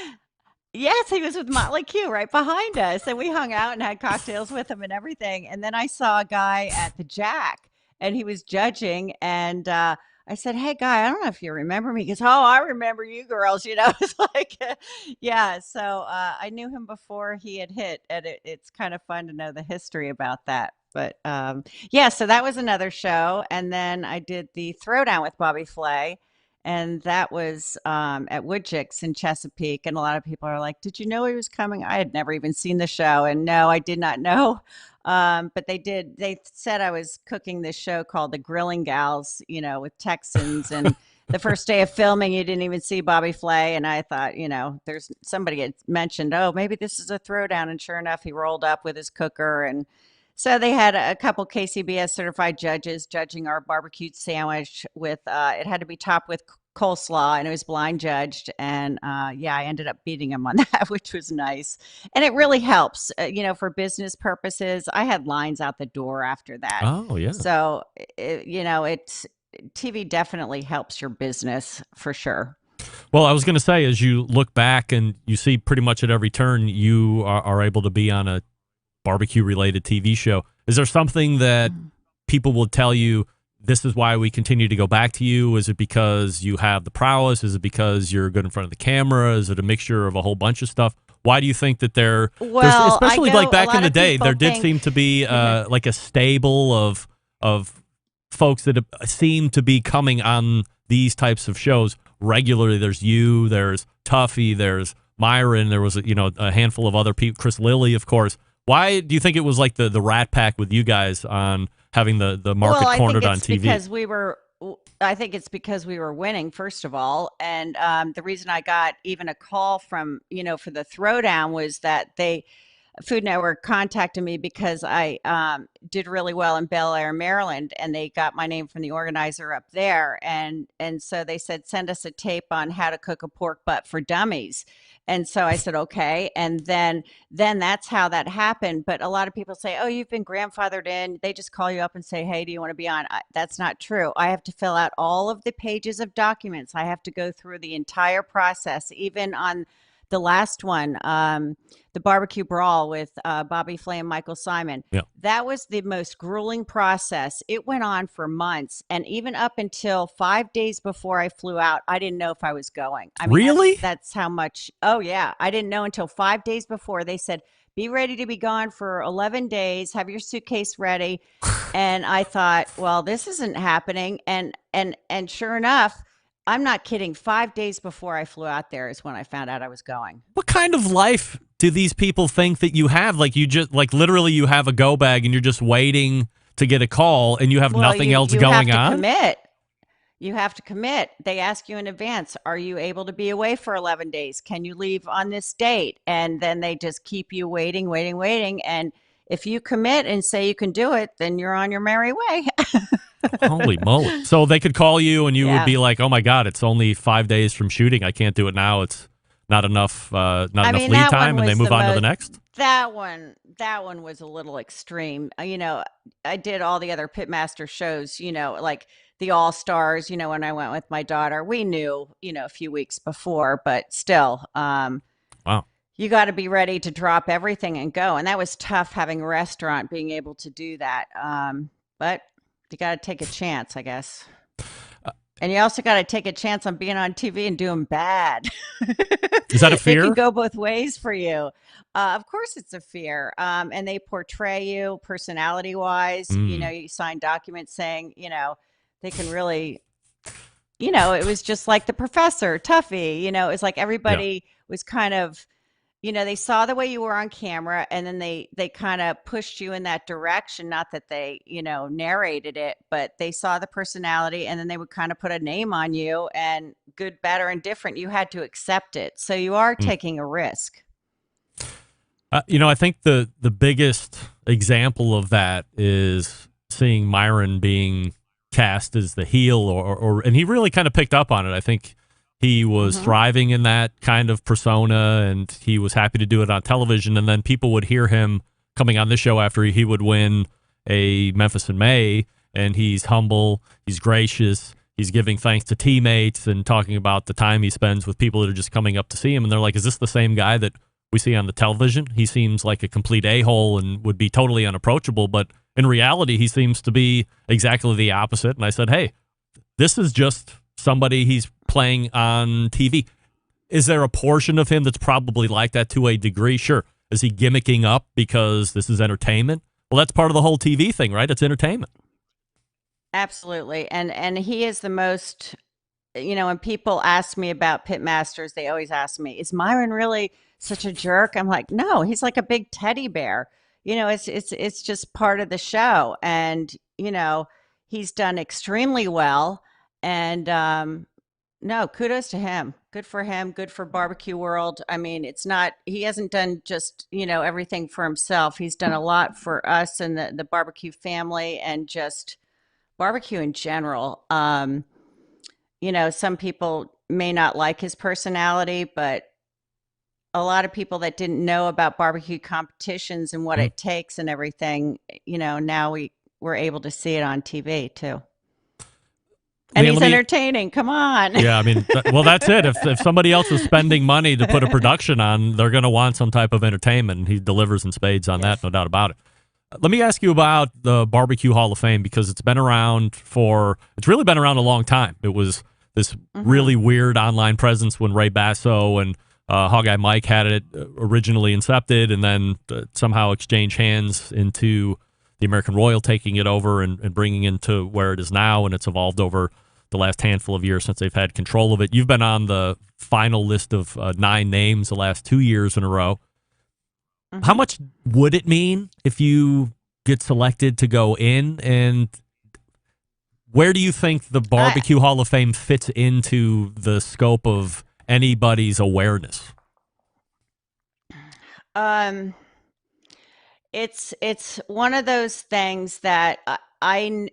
Yes, he was with Motley Q right behind us, and we hung out and had cocktails with him and everything. And then I saw a guy at the Jack, and he was judging, and I said, "Hey, Guy, I don't know if you remember me." He goes, "Oh, I remember you girls." It's like, yeah. So I knew him before he had hit, and it's kind of fun to know the history about that. But yeah, so that was another show, and then I did the Throwdown with Bobby Flay. And that was at Woodchicks in Chesapeake. And a lot of people are like, "Did you know he was coming?" I had never even seen the show. And no, I did not know. But they did. They said I was cooking this show called The Grilling Gals, with Texans. And the first day of filming, you didn't even see Bobby Flay. And I thought, there's somebody had mentioned, "Oh, maybe this is a throwdown." And sure enough, he rolled up with his cooker. And so they had a couple KCBS certified judges judging our barbecued sandwich with, it had to be topped with coleslaw, and it was blind judged. And yeah, I ended up beating him on that, which was nice. And it really helps, for business purposes. I had lines out the door after that. Oh, yeah. So, TV definitely helps your business for sure. Well, I was going to say, as you look back and you see pretty much at every turn, you are able to be on a barbecue-related TV show. Is there something that people will tell you, this is why we continue to go back to you? Is it because you have the prowess? Is it because you're good in front of the camera? Is it a mixture of a whole bunch of stuff? Why do you think that there's especially like back in the day, there did seem to be like a stable of folks that seem to be coming on these types of shows regularly. There's you, there's Tuffy, there's Myron, there was a handful of other people, Chris Lilly, of course. Why do you think it was like the Rat Pack with you guys on having the market cornered on TV? I think it's because we were winning, first of all. And the reason I got even a call from, for the Throwdown was that Food Network contacted me because I did really well in Bel Air, Maryland, and they got my name from the organizer up there. And so they said, "Send us a tape on how to cook a pork butt for dummies." And so I said, okay. And then that's how that happened. But a lot of people say, "Oh, you've been grandfathered in." They just call you up and say, "Hey, do you want to be on?" That's not true. I have to fill out all of the pages of documents. I have to go through the entire process, even on the last one, the barbecue brawl with Bobby Flay and Michael Simon. Yeah. That was the most grueling process. It went on for months. And even up until 5 days before I flew out, I didn't know if I was going. I mean, really? That's how much. Oh, yeah. I didn't know until 5 days before. They said, "Be ready to be gone for 11 days. Have your suitcase ready." And I thought, well, this isn't happening. And sure enough, I'm not kidding. 5 days before I flew out there is when I found out I was going. What kind of life do these people think that you have? Like literally you have a go bag and you're just waiting to get a call and you have nothing else going on? You have to commit. They ask you in advance, "Are you able to be away for 11 days? Can you leave on this date?" And then they just keep you waiting. And if you commit and say you can do it, then you're on your merry way. Holy moly. So they could call you and you would be like, "Oh my God, it's only 5 days from shooting. I can't do it now. It's not enough lead time," and they move on to the next? That one was a little extreme. I did all the other Pitmaster shows, like the All-Stars, when I went with my daughter. We knew, a few weeks before, but still, wow. You got to be ready to drop everything and go. And that was tough having a restaurant, being able to do that. But you got to take a chance, I guess. And you also got to take a chance on being on TV and doing bad. Is that a fear? It can go both ways for you. Of course it's a fear. And they portray you personality-wise. You sign documents saying, they can really, it was just like The Professor, Tuffy. It was like everybody was kind of, they saw the way you were on camera, and then they kind of pushed you in that direction. Not that they, narrated it, but they saw the personality, and then they would kind of put a name on you, and good, bad, or indifferent, you had to accept it. So you are taking a risk. I think the biggest example of that is seeing Myron being cast as the heel, and he really kind of picked up on it. I think He was thriving in that kind of persona, and he was happy to do it on television. And then people would hear him coming on this show after he would win a Memphis in May, and he's humble, he's gracious, he's giving thanks to teammates and talking about the time he spends with people that are just coming up to see him. And they're like, is this the same guy that we see on the television? He seems like a complete a-hole and would be totally unapproachable, but in reality, he seems to be exactly the opposite. And I said, hey, this is just somebody he's playing on TV. Is there a portion of him that's probably like that to a degree? Sure. Is he gimmicking up because this is entertainment? Well, that's part of the whole TV thing, right? It's entertainment. Absolutely. And he is the most, when people ask me about pitmasters, they always ask me, is Myron really such a jerk? I'm like, no, he's like a big teddy bear. It's just part of the show. And, he's done extremely well. And no, kudos to him. Good for him. Good for Barbecue World. I mean, he hasn't done just, everything for himself. He's done a lot for us and the barbecue family and just barbecue in general. Some people may not like his personality, but a lot of people that didn't know about barbecue competitions and what it takes and everything, now we're able to see it on TV too. And he's entertaining. Come on. Yeah, I mean, well, that's it. If somebody else is spending money to put a production on, they're going to want some type of entertainment. He delivers in spades on that, no doubt about it. Let me ask you about the Barbecue Hall of Fame, because it's really been around a long time. It was this really weird online presence when Ray Basso and Hog-Eye Mike had it originally incepted, and then somehow exchanged hands into the American Royal taking it over and bringing it to where it is now, and it's evolved over the last handful of years since they've had control of it. You've been on the final list of 9 names the last 2 years in a row. How much would it mean if you get selected to go in, and where do you think the Barbecue Hall of Fame fits into the scope of anybody's awareness? It's one of those things that I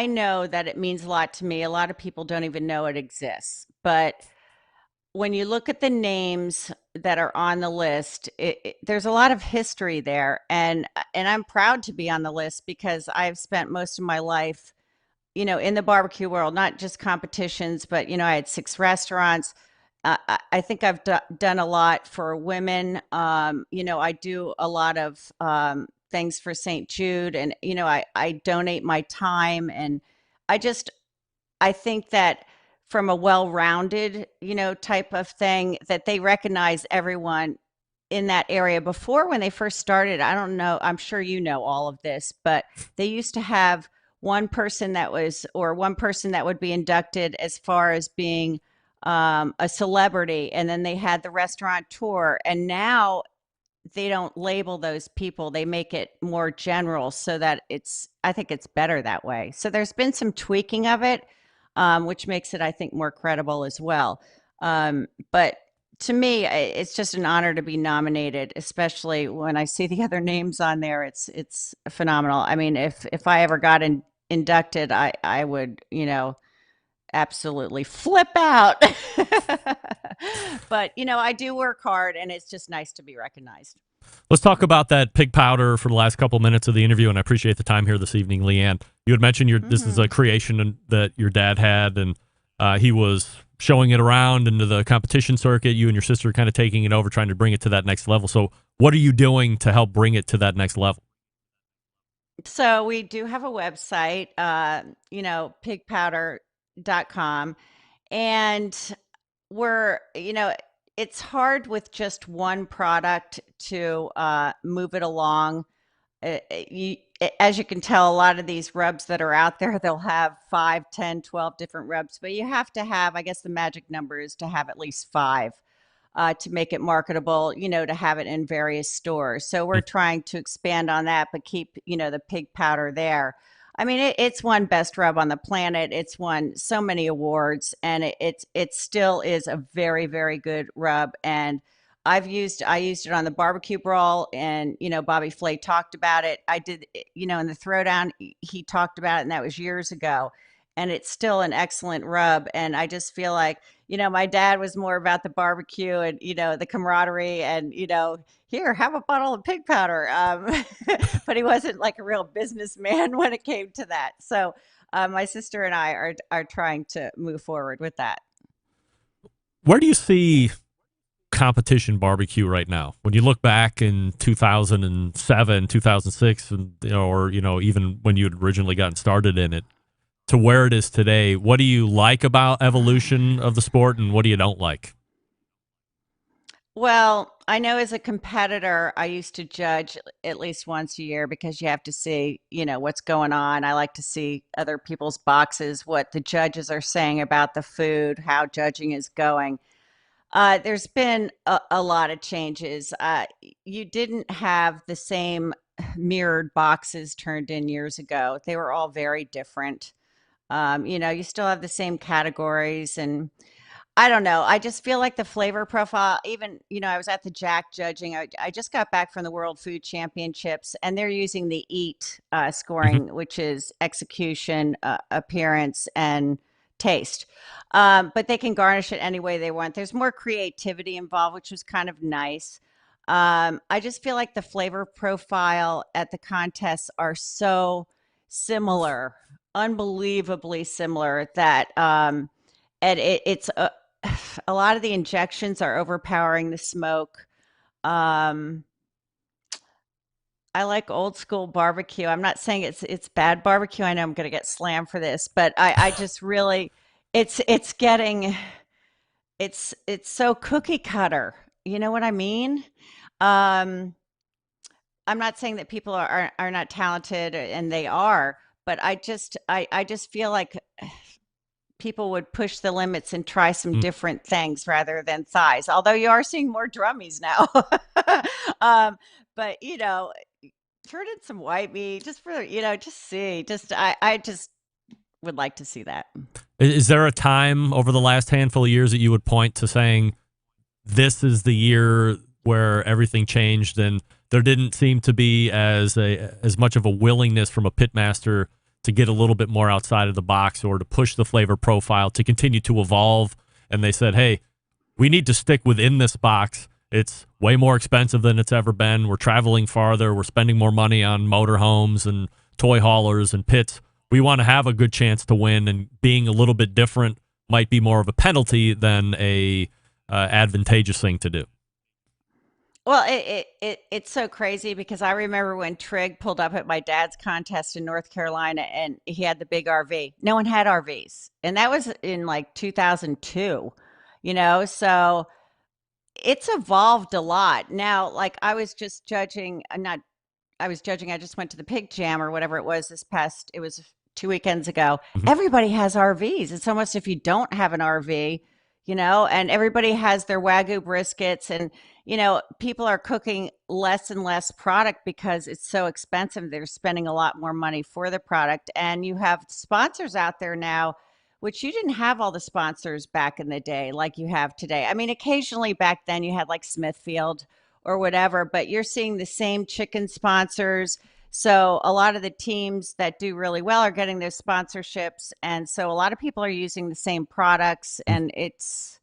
know that it means a lot to me. A lot of people don't even know it exists. But when you look at the names that are on the list, there's a lot of history there. And I'm proud to be on the list because I've spent most of my life, in the barbecue world, not just competitions, but, I had 6 restaurants. I think I've done a lot for women. I do a lot of things for St. Jude, and I donate my time, and I think that from a well-rounded type of thing, that they recognize everyone in that area. Before, when they first started, I don't know, I'm sure you know all of this, but they used to have one person that would be inducted as far as being a celebrity, and then they had the restaurateur, and now they don't label those people. They make it more general so that I think it's better that way. So there's been some tweaking of it, which makes it, I think, more credible as well. But to me, it's just an honor to be nominated, especially when I see the other names on there. It's phenomenal. I mean, if I ever got inducted, I would, absolutely flip out. But, I do work hard, and it's just nice to be recognized. Let's talk about that pig powder for the last couple minutes of the interview, and I appreciate the time here this evening, Leanne. You had mentioned this is a creation that your dad had, and he was showing it around into the competition circuit. You and your sister are kind of taking it over, trying to bring it to that next level. So what are you doing to help bring it to that next level? So we do have a website, pigpowder.com, and we're, it's hard with just one product to move it along. As you can tell, a lot of these rubs that are out there, they'll have 5, 10, 12 different rubs, but you have to have, I guess the magic number is to have at least 5 to make it marketable, to have it in various stores. So we're trying to expand on that, but keep, the pig powder there. I mean, it's won best rub on the planet. It's won so many awards, and it still is a very, very good rub. And I used it on the barbecue brawl, and Bobby Flay talked about it. I did, in the throwdown, he talked about it, and that was years ago. and it's still an excellent rub. And I just feel like, my dad was more about the barbecue and, the camaraderie and, here, have a bottle of pig powder. But he wasn't like a real businessman when it came to that. So my sister and I are trying to move forward with that. Where do you see competition barbecue right now? When you look back in 2007, 2006, and even when you had originally gotten started in it, to where it is today, what do you like about evolution of the sport, and what do you don't like? Well, I know as a competitor, I used to judge at least once a year because you have to see, what's going on. I like to see other people's boxes, what the judges are saying about the food, how judging is going. There's been a lot of changes. You didn't have the same mirrored boxes turned in years ago. They were all very different. You still have the same categories, and I don't know. I just feel like the flavor profile, even, I was at the Jack judging. I just got back from the World Food Championships, and they're using the EAT scoring, which is execution, appearance, and taste. But they can garnish it any way they want. There's more creativity involved, which was kind of nice. I just feel like the flavor profile at the contests are so similar, unbelievably similar, that and it's a lot of the injections are overpowering the smoke. I like old school barbecue. I'm not saying it's bad barbecue. I know I'm going to get slammed for this, but I just really, it's so cookie cutter. You know what I mean? I'm not saying that people are not talented, and they are, but I just feel like people would push the limits and try some different things rather than thighs. Although you are seeing more drummies now. But turn in some white meat just for, just see. I just would like to see that. Is there a time over the last handful of years that you would point to saying this is the year where everything changed and there didn't seem to be as much of a willingness from a pitmaster to get a little bit more outside of the box or to push the flavor profile to continue to evolve? And they said, hey, we need to stick within this box. It's way more expensive than it's ever been. We're traveling farther. We're spending more money on motorhomes and toy haulers and pits. We want to have a good chance to win, and being a little bit different might be more of a penalty than a advantageous thing to do. Well, it's so crazy because I remember when Trigg pulled up at my dad's contest in North Carolina, and he had the big RV. No one had RVs, and that was in like 2002. So it's evolved a lot. Now, like I was just judging, I just went to the Pig Jam or whatever it was it was 2 weekends ago. Everybody has RVs. It's almost if you don't have an RV, and everybody has their Wagyu briskets, and, people are cooking less and less product because it's so expensive. They're spending a lot more money for the product. And you have sponsors out there now, which you didn't have all the sponsors back in the day like you have today. I mean, occasionally back then you had like Smithfield or whatever, but you're seeing the same chicken sponsors. So a lot of the teams that do really well are getting those sponsorships. And so a lot of people are using the same products, and it's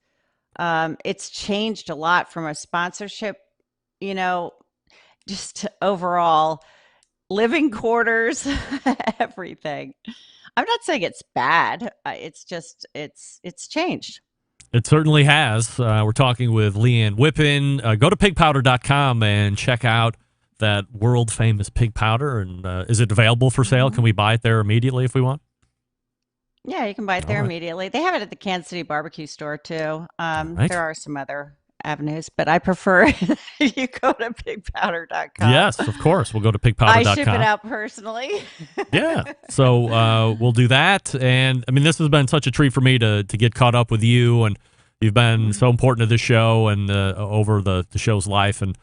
changed a lot from a sponsorship, just to overall living quarters, everything. I'm not saying it's bad. It's just, it's changed. It certainly has. We're talking with Ann Whippen. Go to pigpowder.com and check out that world famous pig powder. And is it available for sale? Can we buy it there immediately if we want? Yeah, you can buy it there immediately. They have it at the Kansas City barbecue store too. There are some other avenues, but I prefer you go to pigpowder.com. Yes, of course. We'll go to pigpowder.com. I ship it out personally. Yeah. So we'll do that. And I mean, this has been such a treat for me to get caught up with you, and you've been so important to this show and over the show's life, and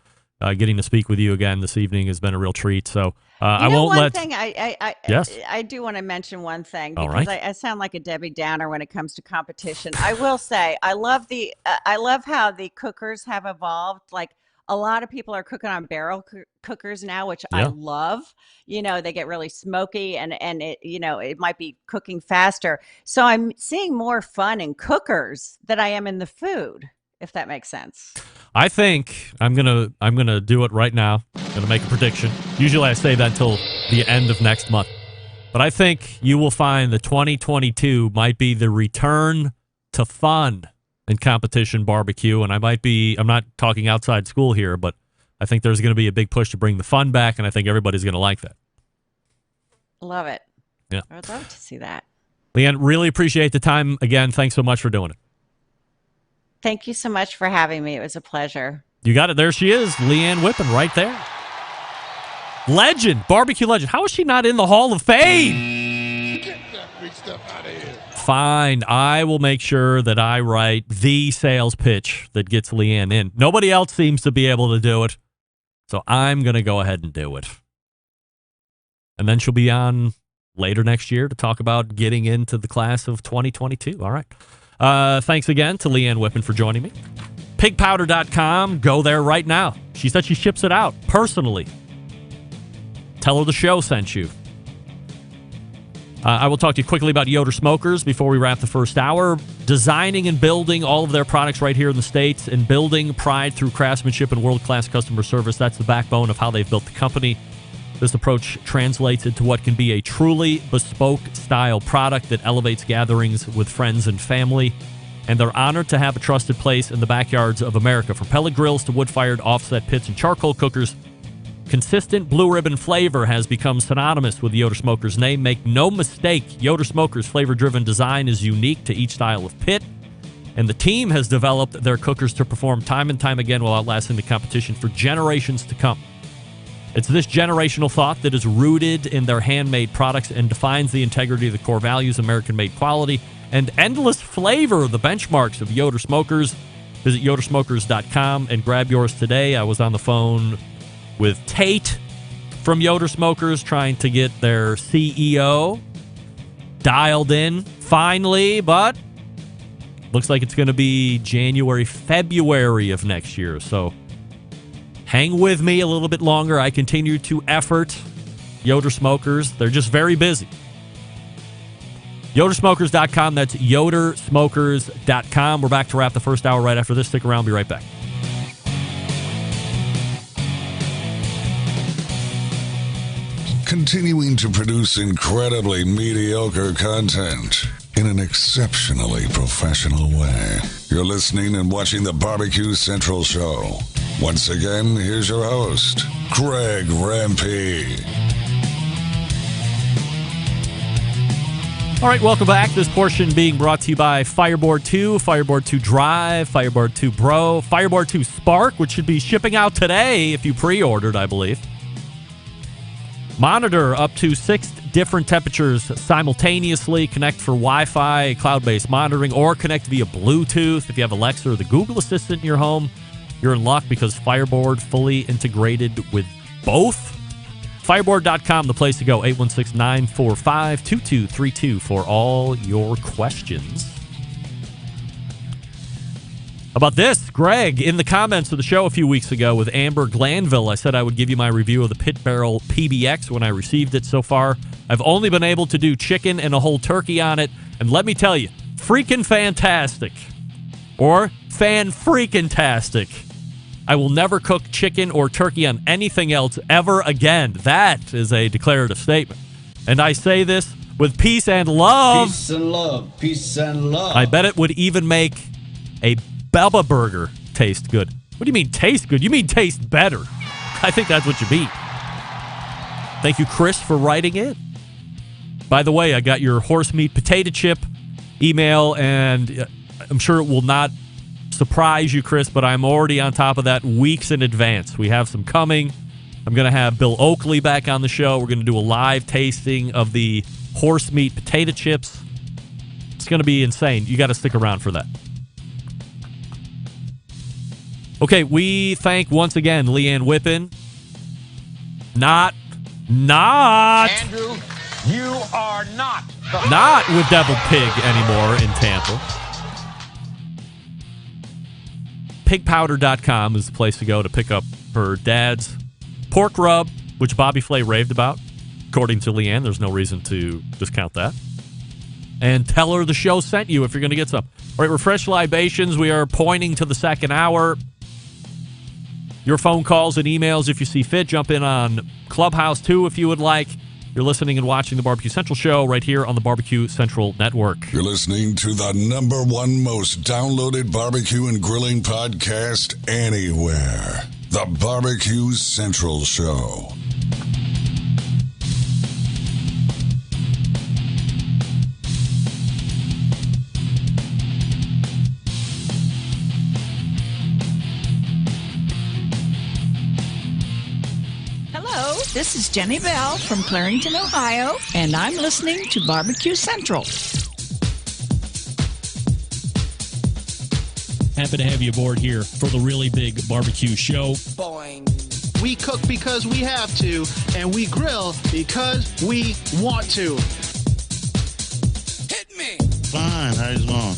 getting to speak with you again this evening has been a real treat. So I won't one let. Thing Yes. I do want to mention one thing All because right. I sound like a Debbie Downer when it comes to competition. I will say I love how the cookers have evolved. Like A lot of people are cooking on barrel cookers now, which I Yeah. love. They get really smoky and it, it might be cooking faster. So I'm seeing more fun in cookers than I am in the food, if that makes sense. I think I'm gonna do it right now. I'm gonna make a prediction. Usually I say that until the end of next month. But I think you will find that 2022 might be the return to fun in competition barbecue. And I'm not talking outside school here, but I think there's going to be a big push to bring the fun back, and I think everybody's going to like that. Love it. Yeah. I would love to see that. Leanne, really appreciate the time. Again, thanks so much for doing it. Thank you so much for having me. It was a pleasure. You got it. There she is, Leanne Whippen, right there. Legend, barbecue legend. How is she not in the Hall of Fame? Get that big stuff out of here. Fine. I will make sure that I write the sales pitch that gets Leanne in. Nobody else seems to be able to do it, so I'm going to go ahead and do it. And then she'll be on later next year to talk about getting into the class of 2022. All right. Thanks again to Leanne Whippen for joining me. Pigpowder.com. Go there right now. She said she ships it out personally. Tell her the show sent you. I will talk to you quickly about Yoder Smokers before we wrap the first hour. Designing and building all of their products right here in the States and building pride through craftsmanship and world-class customer service. That's the backbone of how they've built the company. This approach translates into what can be a truly bespoke style product that elevates gatherings with friends and family. And they're honored to have a trusted place in the backyards of America. From pellet grills to wood-fired offset pits and charcoal cookers, consistent blue ribbon flavor has become synonymous with the Yoder Smokers name. Make no mistake, Yoder Smokers flavor-driven design is unique to each style of pit, and the team has developed their cookers to perform time and time again while outlasting the competition for generations to come. It's this generational thought that is rooted in their handmade products and defines the integrity of the core values, American-made quality, and endless flavor, the benchmarks of Yoder Smokers. Visit yodersmokers.com and grab yours today. I was on the phone with Tate from Yoder Smokers trying to get their CEO dialed in finally, but looks like it's going to be January, February of next year. So hang with me a little bit longer. I continue to effort Yoder Smokers. They're just very busy. Yodersmokers.com. That's yodersmokers.com. We're back to wrap the first hour right after this. Stick around. Be right back. Continuing to produce incredibly mediocre content in an exceptionally professional way. You're listening and watching the Barbecue Central Show. Once again, here's your host, Greg Rempe. All right, welcome back. This portion being brought to you by Fireboard 2, Fireboard 2 Drive, Fireboard 2 Pro, Fireboard 2 Spark, which should be shipping out today if you pre-ordered, I believe. Monitor up to 6 different temperatures simultaneously. Connect for Wi-Fi, cloud-based monitoring, or connect via Bluetooth. If you have Alexa or the Google Assistant in your home, you're in luck because Fireboard fully integrated with both. Fireboard.com, the place to go. 816-945-2232 for all your questions. About this, Greg, in the comments of the show a few weeks ago with Amber Glanville, I said I would give you my review of the Pit Barrel PBX when I received it. So far, I've only been able to do chicken and a whole turkey on it. And let me tell you, freaking fantastic. Or fan-freaking-tastic. I will never cook chicken or turkey on anything else ever again. That is a declarative statement. And I say this with peace and love. Peace and love. Peace and love. I bet it would even make a Bubba burger taste good. What do you mean taste good? You mean taste better. I think that's what you mean. Thank you, Chris, for writing it. By the way, I got your horse meat potato chip email, and I'm sure it will not surprise you, Chris, but I'm already on top of that weeks in advance. We have some coming. I'm going to have Bill Oakley back on the show. We're going to do a live tasting of the horse meat potato chips. It's going to be insane. You got to stick around for that. Okay, we thank once again Leanne Whippen. Not Andrew, you are not with Devil Pig anymore in Tampa. pigpowder.com is the place to go to pick up her dad's pork rub, which Bobby Flay raved about. According to Leanne, there's no reason to discount that. And tell her the show sent you if you're going to get some. All right, Refresh Libations. We are pointing to the second hour. Your phone calls and emails if you see fit. Jump in on Clubhouse, too, if you would like. You're listening and watching the Barbecue Central Show right here on the Barbecue Central Network. You're listening to the #1 most downloaded barbecue and grilling podcast anywhere. The Barbecue Central Show. Hello, this is Jenny Bell from Clarington, Ohio, and I'm listening to Barbecue Central. Happy to have you aboard here for the really big barbecue show. Boing. We cook because we have to, and we grill because we want to. Hit me. Fine, how's it going?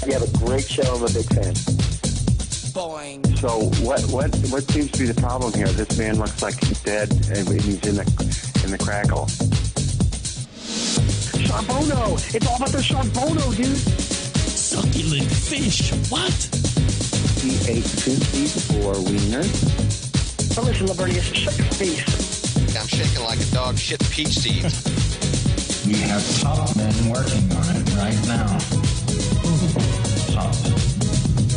You have a great show. I'm a big fan. Boing. So what seems to be the problem here? This man looks like he's dead, and he's in the crackle. Charbono! It's all about the charbono, dude. Succulent fish. What? He ate 2 feet or wiener. Oh, listen, Lavernius, shut your face. I'm shaking like a dog shit peach seeds. We have top men working on it right now. Top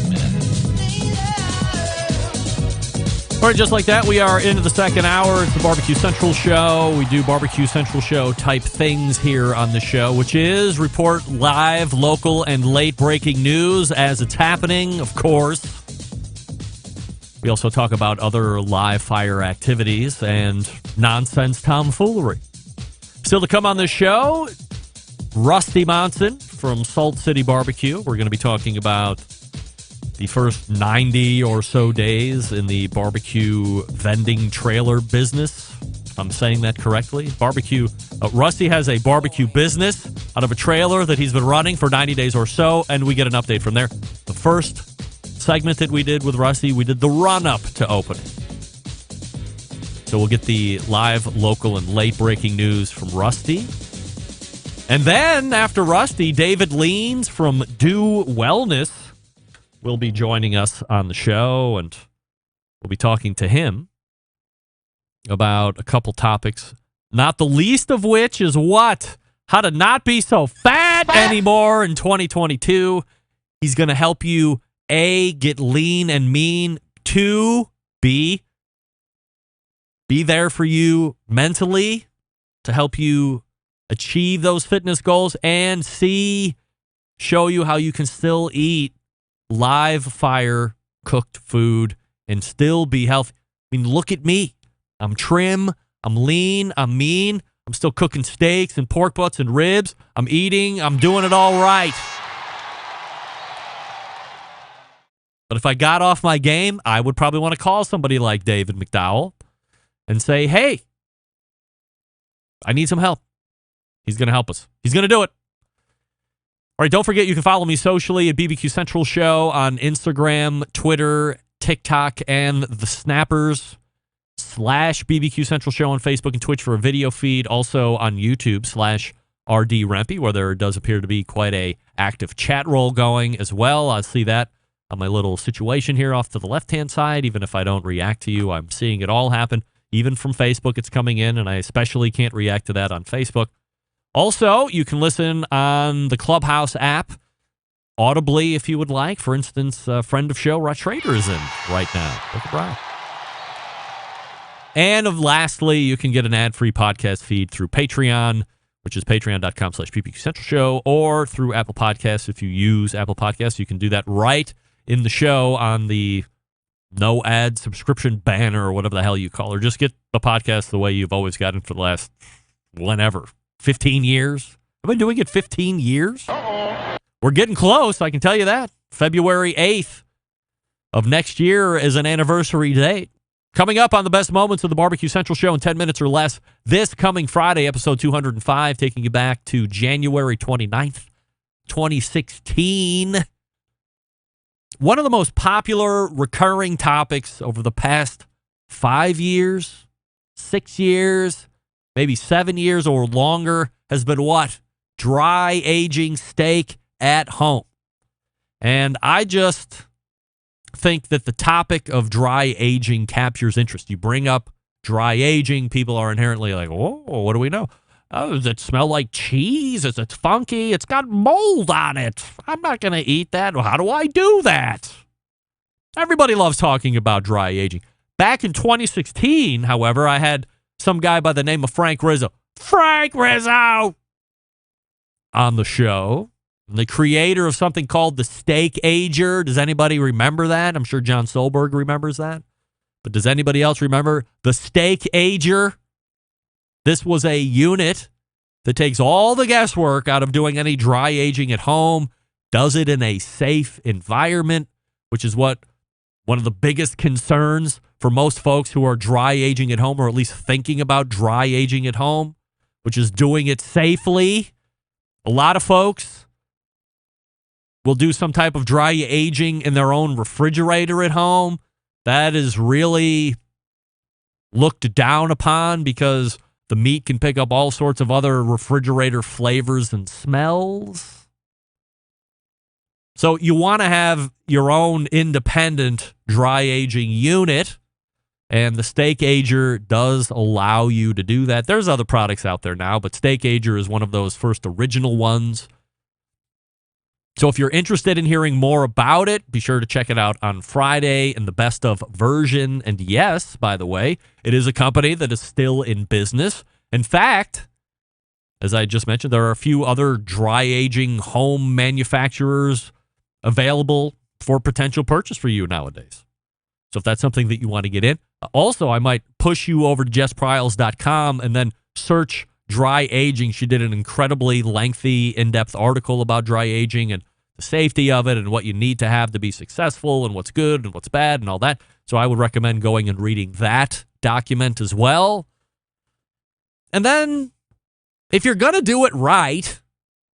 men. All right, just like that, we are into the second hour. It's the Barbecue Central Show. We do Barbecue Central Show type things here on the show, which is report live, local, and late-breaking news as it's happening, of course. We also talk about other live fire activities and nonsense tomfoolery. Still to come on this show, Rusty Monson from Salt City Barbecue. We're going to be talking about the first 90 or so days in the barbecue vending trailer business. If I'm saying that correctly. Rusty has a barbecue business out of a trailer that he's been running for 90 days or so, and we get an update from there. The first segment that we did with Rusty, we did the run-up to opening. So we'll get the live, local, and late-breaking news from Rusty. And then, after Rusty, David Leans from Do Wellness will be joining us on the show, and we'll be talking to him about a couple topics, not the least of which is what? How to not be so fat anymore in 2022. He's going to help you, A, get lean and mean, 2, B, be there for you mentally to help you achieve those fitness goals, and C, show you how you can still eat live fire cooked food and still be healthy. I mean, look at me. I'm trim. I'm lean. I'm mean. I'm still cooking steaks and pork butts and ribs. I'm eating. I'm doing it all right. But if I got off my game, I would probably want to call somebody like David McDowell and say, hey, I need some help. He's going to help us. He's going to do it. All right, don't forget you can follow me socially at BBQ Central Show on Instagram, Twitter, TikTok, and the Snappers /BBQ Central Show on Facebook and Twitch for a video feed. Also on YouTube /RD Rempy, where there does appear to be quite a active chat roll going as well. I see that on my little situation here off to the left-hand side. Even if I don't react to you, I'm seeing it all happen. Even from Facebook, it's coming in, and I especially can't react to that on Facebook. Also, you can listen on the Clubhouse app, audibly if you would like. For instance, a friend of show, Rod Schrader, is in right now. Look at Brian. And lastly, you can get an ad-free podcast feed through Patreon, which is patreon.com/BBQ Central Show, or through Apple Podcasts. If you use Apple Podcasts, you can do that right in the show on the no ad subscription banner or whatever the hell you call it. Or just get the podcast the way you've always gotten for the last whenever. 15 years? I've been doing it 15 years? Uh-oh. We're getting close, I can tell you that. February 8th of next year is an anniversary date. Coming up on the best moments of the Barbecue Central Show in 10 minutes or less, this coming Friday, episode 205, taking you back to January 29th, 2016. one of the most popular recurring topics over the past 5 years, 6 years, maybe 7 years or longer has been what? Dry aging steak at home. And I just think that the topic of dry aging captures interest. You bring up dry aging, people are inherently like, whoa, what do we know? Oh, does it smell like cheese? Is it funky? It's got mold on it. I'm not going to eat that. How do I do that? Everybody loves talking about dry aging. Back in 2016, however, I had some guy by the name of Frank Rizzo on the show. The creator of something called the Steak Ager. Does anybody remember that? I'm sure John Solberg remembers that. But does anybody else remember the Steak Ager? This was a unit that takes all the guesswork out of doing any dry aging at home, does it in a safe environment, which is what one of the biggest concerns for most folks who are dry aging at home, or at least thinking about dry aging at home, which is doing it safely. A lot of folks will do some type of dry aging in their own refrigerator at home. That is really looked down upon because the meat can pick up all sorts of other refrigerator flavors and smells. So you want to have your own independent dry aging unit, and the Steak Ager does allow you to do that. There's other products out there now, but Steak Ager is one of those first original ones. So if you're interested in hearing more about it, be sure to check it out on Friday in the best of version. And yes, by the way, it is a company that is still in business. In fact, as I just mentioned, there are a few other dry aging home manufacturers available for potential purchase for you nowadays. So if that's something that you want to get in. Also, I might push you over to jesspriles.com and then search dry aging. She did an incredibly lengthy, in-depth article about dry aging and the safety of it and what you need to have to be successful and what's good and what's bad and all that. So I would recommend going and reading that document as well. And then, if you're going to do it right,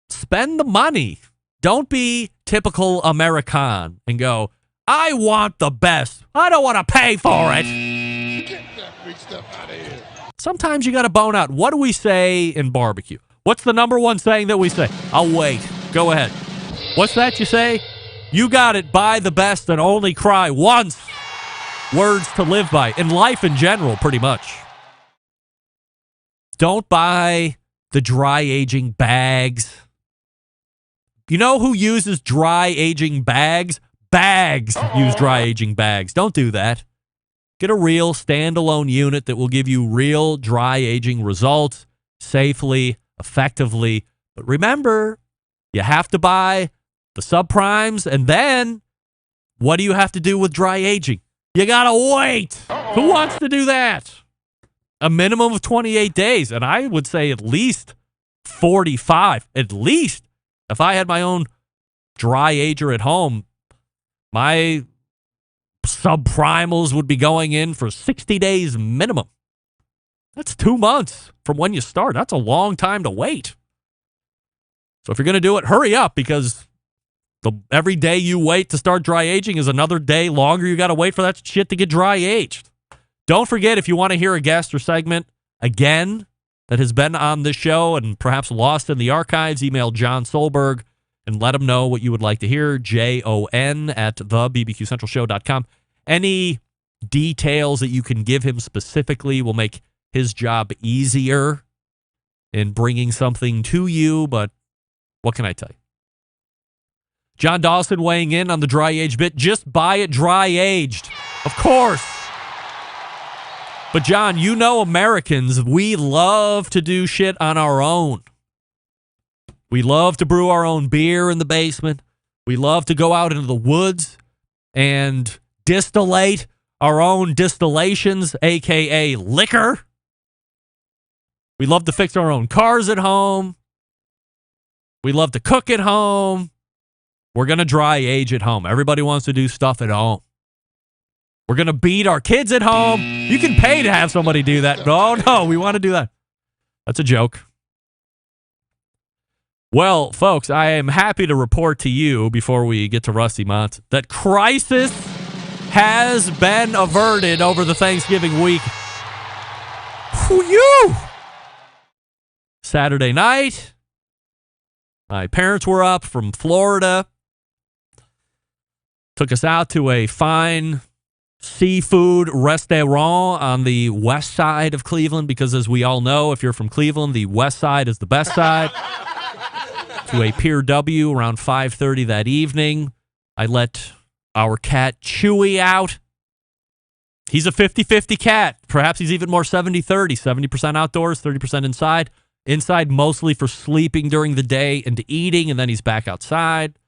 spend the money. Don't be typical American and go, I want the best. I don't want to pay for it. Get that free stuff out of here. Sometimes you got to bone out. What do we say in barbecue? What's the number one saying that we say? I'll wait. Go ahead. What's that you say? You got it. Buy the best and only cry once. Words to live by. In life in general, pretty much. Don't buy the dry aging bags. You know who uses dry aging bags? Bags use dry aging bags. Don't do that. Get a real standalone unit that will give you real dry aging results safely, effectively. But remember, you have to buy the subprimes, and then what do you have to do with dry aging? You got to wait. Who wants to do that? A minimum of 28 days, and I would say at least 45. At least. If I had my own dry ager at home, my subprimals would be going in for 60 days minimum. That's 2 months from when you start. That's a long time to wait. So if you're going to do it, hurry up, because every day you wait to start dry aging is another day longer you got to wait for that shit to get dry aged. Don't forget, if you want to hear a guest or segment again that has been on this show and perhaps lost in the archives, email John Solberg and let him know what you would like to hear. JON@thebbqcentralshow.com. Any details that you can give him specifically will make his job easier in bringing something to you, but what can I tell you? John Dawson weighing in on the dry age bit. Just buy it dry aged. Of course. But John, you know Americans, we love to do shit on our own. We love to brew our own beer in the basement. We love to go out into the woods and distillate our own distillations, a.k.a. liquor. We love to fix our own cars at home. We love to cook at home. We're going to dry age at home. Everybody wants to do stuff at home. We're going to beat our kids at home. You can pay to have somebody do that. No, we want to do that. That's a joke. Well, folks, I am happy to report to you before we get to Rusty Monson that crisis has been averted over the Thanksgiving week. Whew! Saturday night, my parents were up from Florida, took us out to a fine seafood restaurant on the west side of Cleveland, because as we all know, if you're from Cleveland, the west side is the best side. To a Pier W around 5:30 that evening. I let our cat Chewy out. He's a 50-50 cat. Perhaps he's even more 70-30. 70% outdoors, 30% inside. Inside mostly for sleeping during the day and eating, and then he's back outside.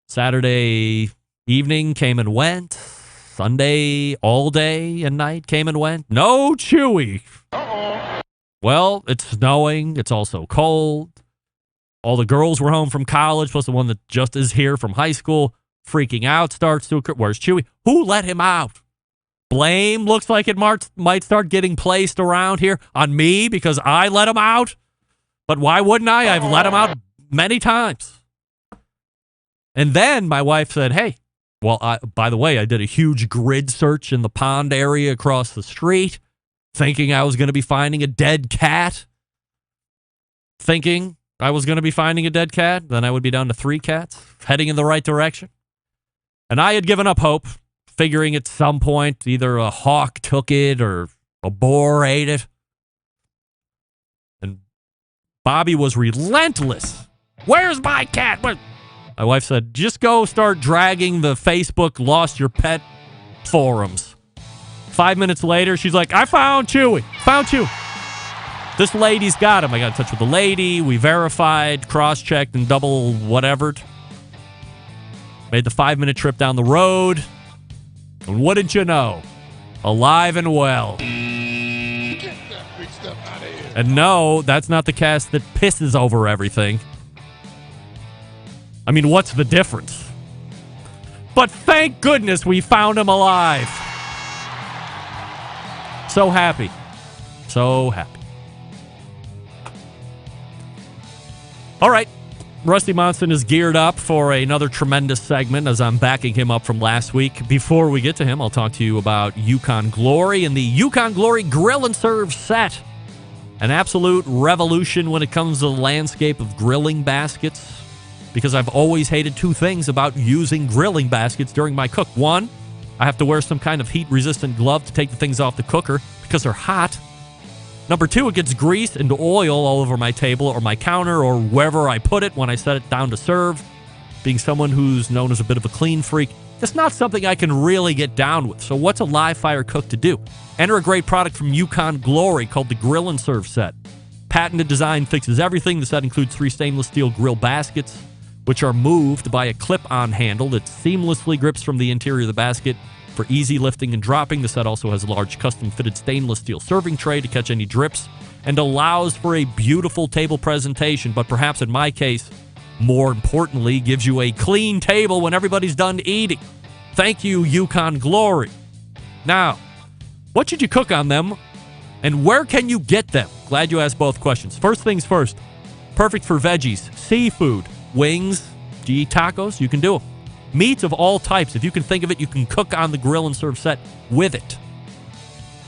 Saturday evening came and went. Sunday all day and night came and went. No Chewy. Well, it's snowing. It's also cold. All the girls were home from college, plus the one that just is here from high school. Freaking out starts to occur. Where's Chewy? Who let him out? Blame looks like it might start getting placed around here on me because I let him out. But why wouldn't I? I've let him out many times. And then my wife said, hey, well, by the way, I did a huge grid search in the pond area across the street, thinking I was going to be finding a dead cat. Thinking I was going to be finding a dead cat, then I would be down to 3 cats, heading in the right direction. And I had given up hope, figuring at some point either a hawk took it or a boar ate it. And Bobby was relentless. Where's my cat? My wife said, just go start dragging the Facebook Lost Your Pet forums. 5 minutes later, she's like, I found Chewy. Found Chewy. This lady's got him. I got in touch with the lady. We verified, cross-checked, and double whatevered. Made the 5-minute trip down the road. And wouldn't you know? Alive and well. Get that big stuff out of here. And no, that's not the cast that pisses over everything. I mean, what's the difference? But thank goodness we found him alive. So happy. So happy. All right. Rusty Monson is geared up for another tremendous segment as I'm backing him up from last week. Before we get to him, I'll talk to you about Yukon Glory and the Yukon Glory Grill and Serve set. An absolute revolution when it comes to the landscape of grilling baskets, because I've always hated 2 things about using grilling baskets during my cook. 1, I have to wear some kind of heat-resistant glove to take the things off the cooker because they're hot. Number 2, it gets grease and oil all over my table or my counter or wherever I put it when I set it down to serve. Being someone who's known as a bit of a clean freak, that's not something I can really get down with. So what's a live fire cook to do? Enter a great product from Yukon Glory called the Grill and Serve set. Patented design fixes everything. The set includes 3 stainless steel grill baskets, which are moved by a clip-on handle that seamlessly grips from the interior of the basket for easy lifting and dropping. The set also has a large custom-fitted stainless steel serving tray to catch any drips and allows for a beautiful table presentation, but perhaps in my case, more importantly, gives you a clean table when everybody's done eating. Thank you, Yukon Glory. Now, what should you cook on them, and where can you get them? Glad you asked both questions. First things first, perfect for veggies, seafood, wings. Do you eat tacos? You can do them. Meats of all types. If you can think of it, you can cook on the Grill and Serve set with it.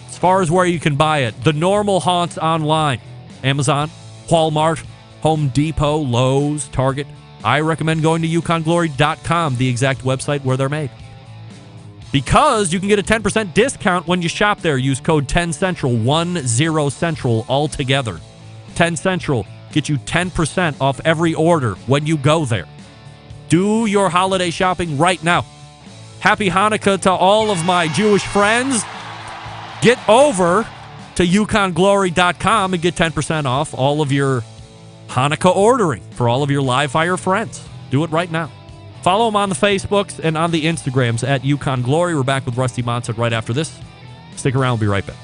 As far as where you can buy it, the normal haunts online. Amazon, Walmart, Home Depot, Lowe's, Target. I recommend going to yukonglory.com, the exact website where they're made. Because you can get a 10% discount when you shop there. Use code 10Central, 10 Central all together. 10 Central, get you 10% off every order when you go there. Do your holiday shopping right now. Happy Hanukkah to all of my Jewish friends. Get over to yukonglory.com and get 10% off all of your Hanukkah ordering for all of your live fire friends. Do it right now. Follow them on the Facebooks and on the Instagrams at Yukon Glory. We're back with Rusty Monson right after this. Stick around. We'll be right back.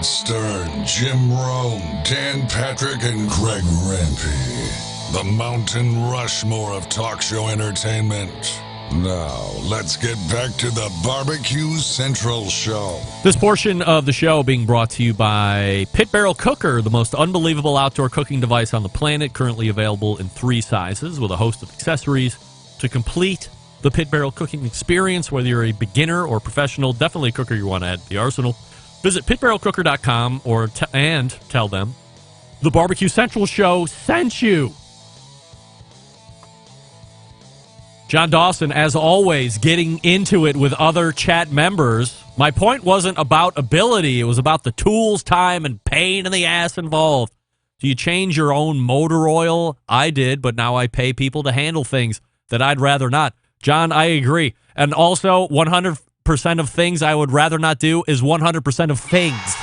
Howard Stern, Jim Rome, Dan Patrick, and Greg Rempe. The Mountain Rushmore of talk show entertainment. Now, let's get back to the Barbecue Central Show. This portion of the show being brought to you by Pit Barrel Cooker, the most unbelievable outdoor cooking device on the planet, currently available in 3 sizes with a host of accessories to complete the Pit Barrel cooking experience. Whether you're a beginner or professional, definitely a cooker you want to add to the arsenal. Visit pitbarrelcooker.com and tell them the Barbecue Central Show sent you. John Dawson, as always, getting into it with other chat members. My point wasn't about ability. It was about the tools, time, and pain in the ass involved. Do you change your own motor oil? I did, but now I pay people to handle things that I'd rather not. John, I agree. And also, 100% of things I would rather not do is 100% of things.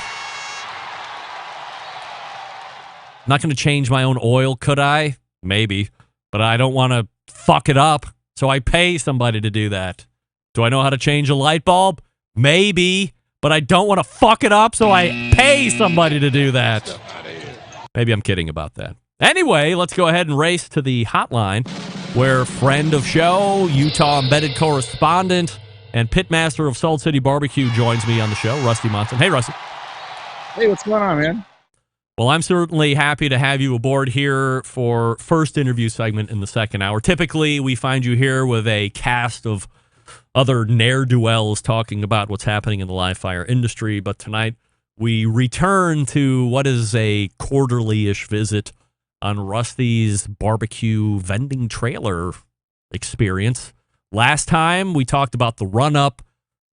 I'm not going to change my own oil, could I? Maybe. But I don't want to fuck it up. So I pay somebody to do that. Do I know how to change a light bulb? Maybe, but I don't want to fuck it up, so I pay somebody to do that. Maybe I'm kidding about that. Anyway, let's go ahead and race to the hotline where friend of show, Utah Embedded Correspondent, and Pitmaster of Salt City Barbecue joins me on the show, Rusty Monson. Hey, Rusty. Hey, what's going on, man? Well, I'm certainly happy to have you aboard here for first interview segment in the second hour. Typically, we find you here with a cast of other ne'er-do-wells talking about what's happening in the live fire industry, but tonight we return to what is a quarterly-ish visit on Rusty's barbecue vending trailer experience. Last time, we talked about the run-up,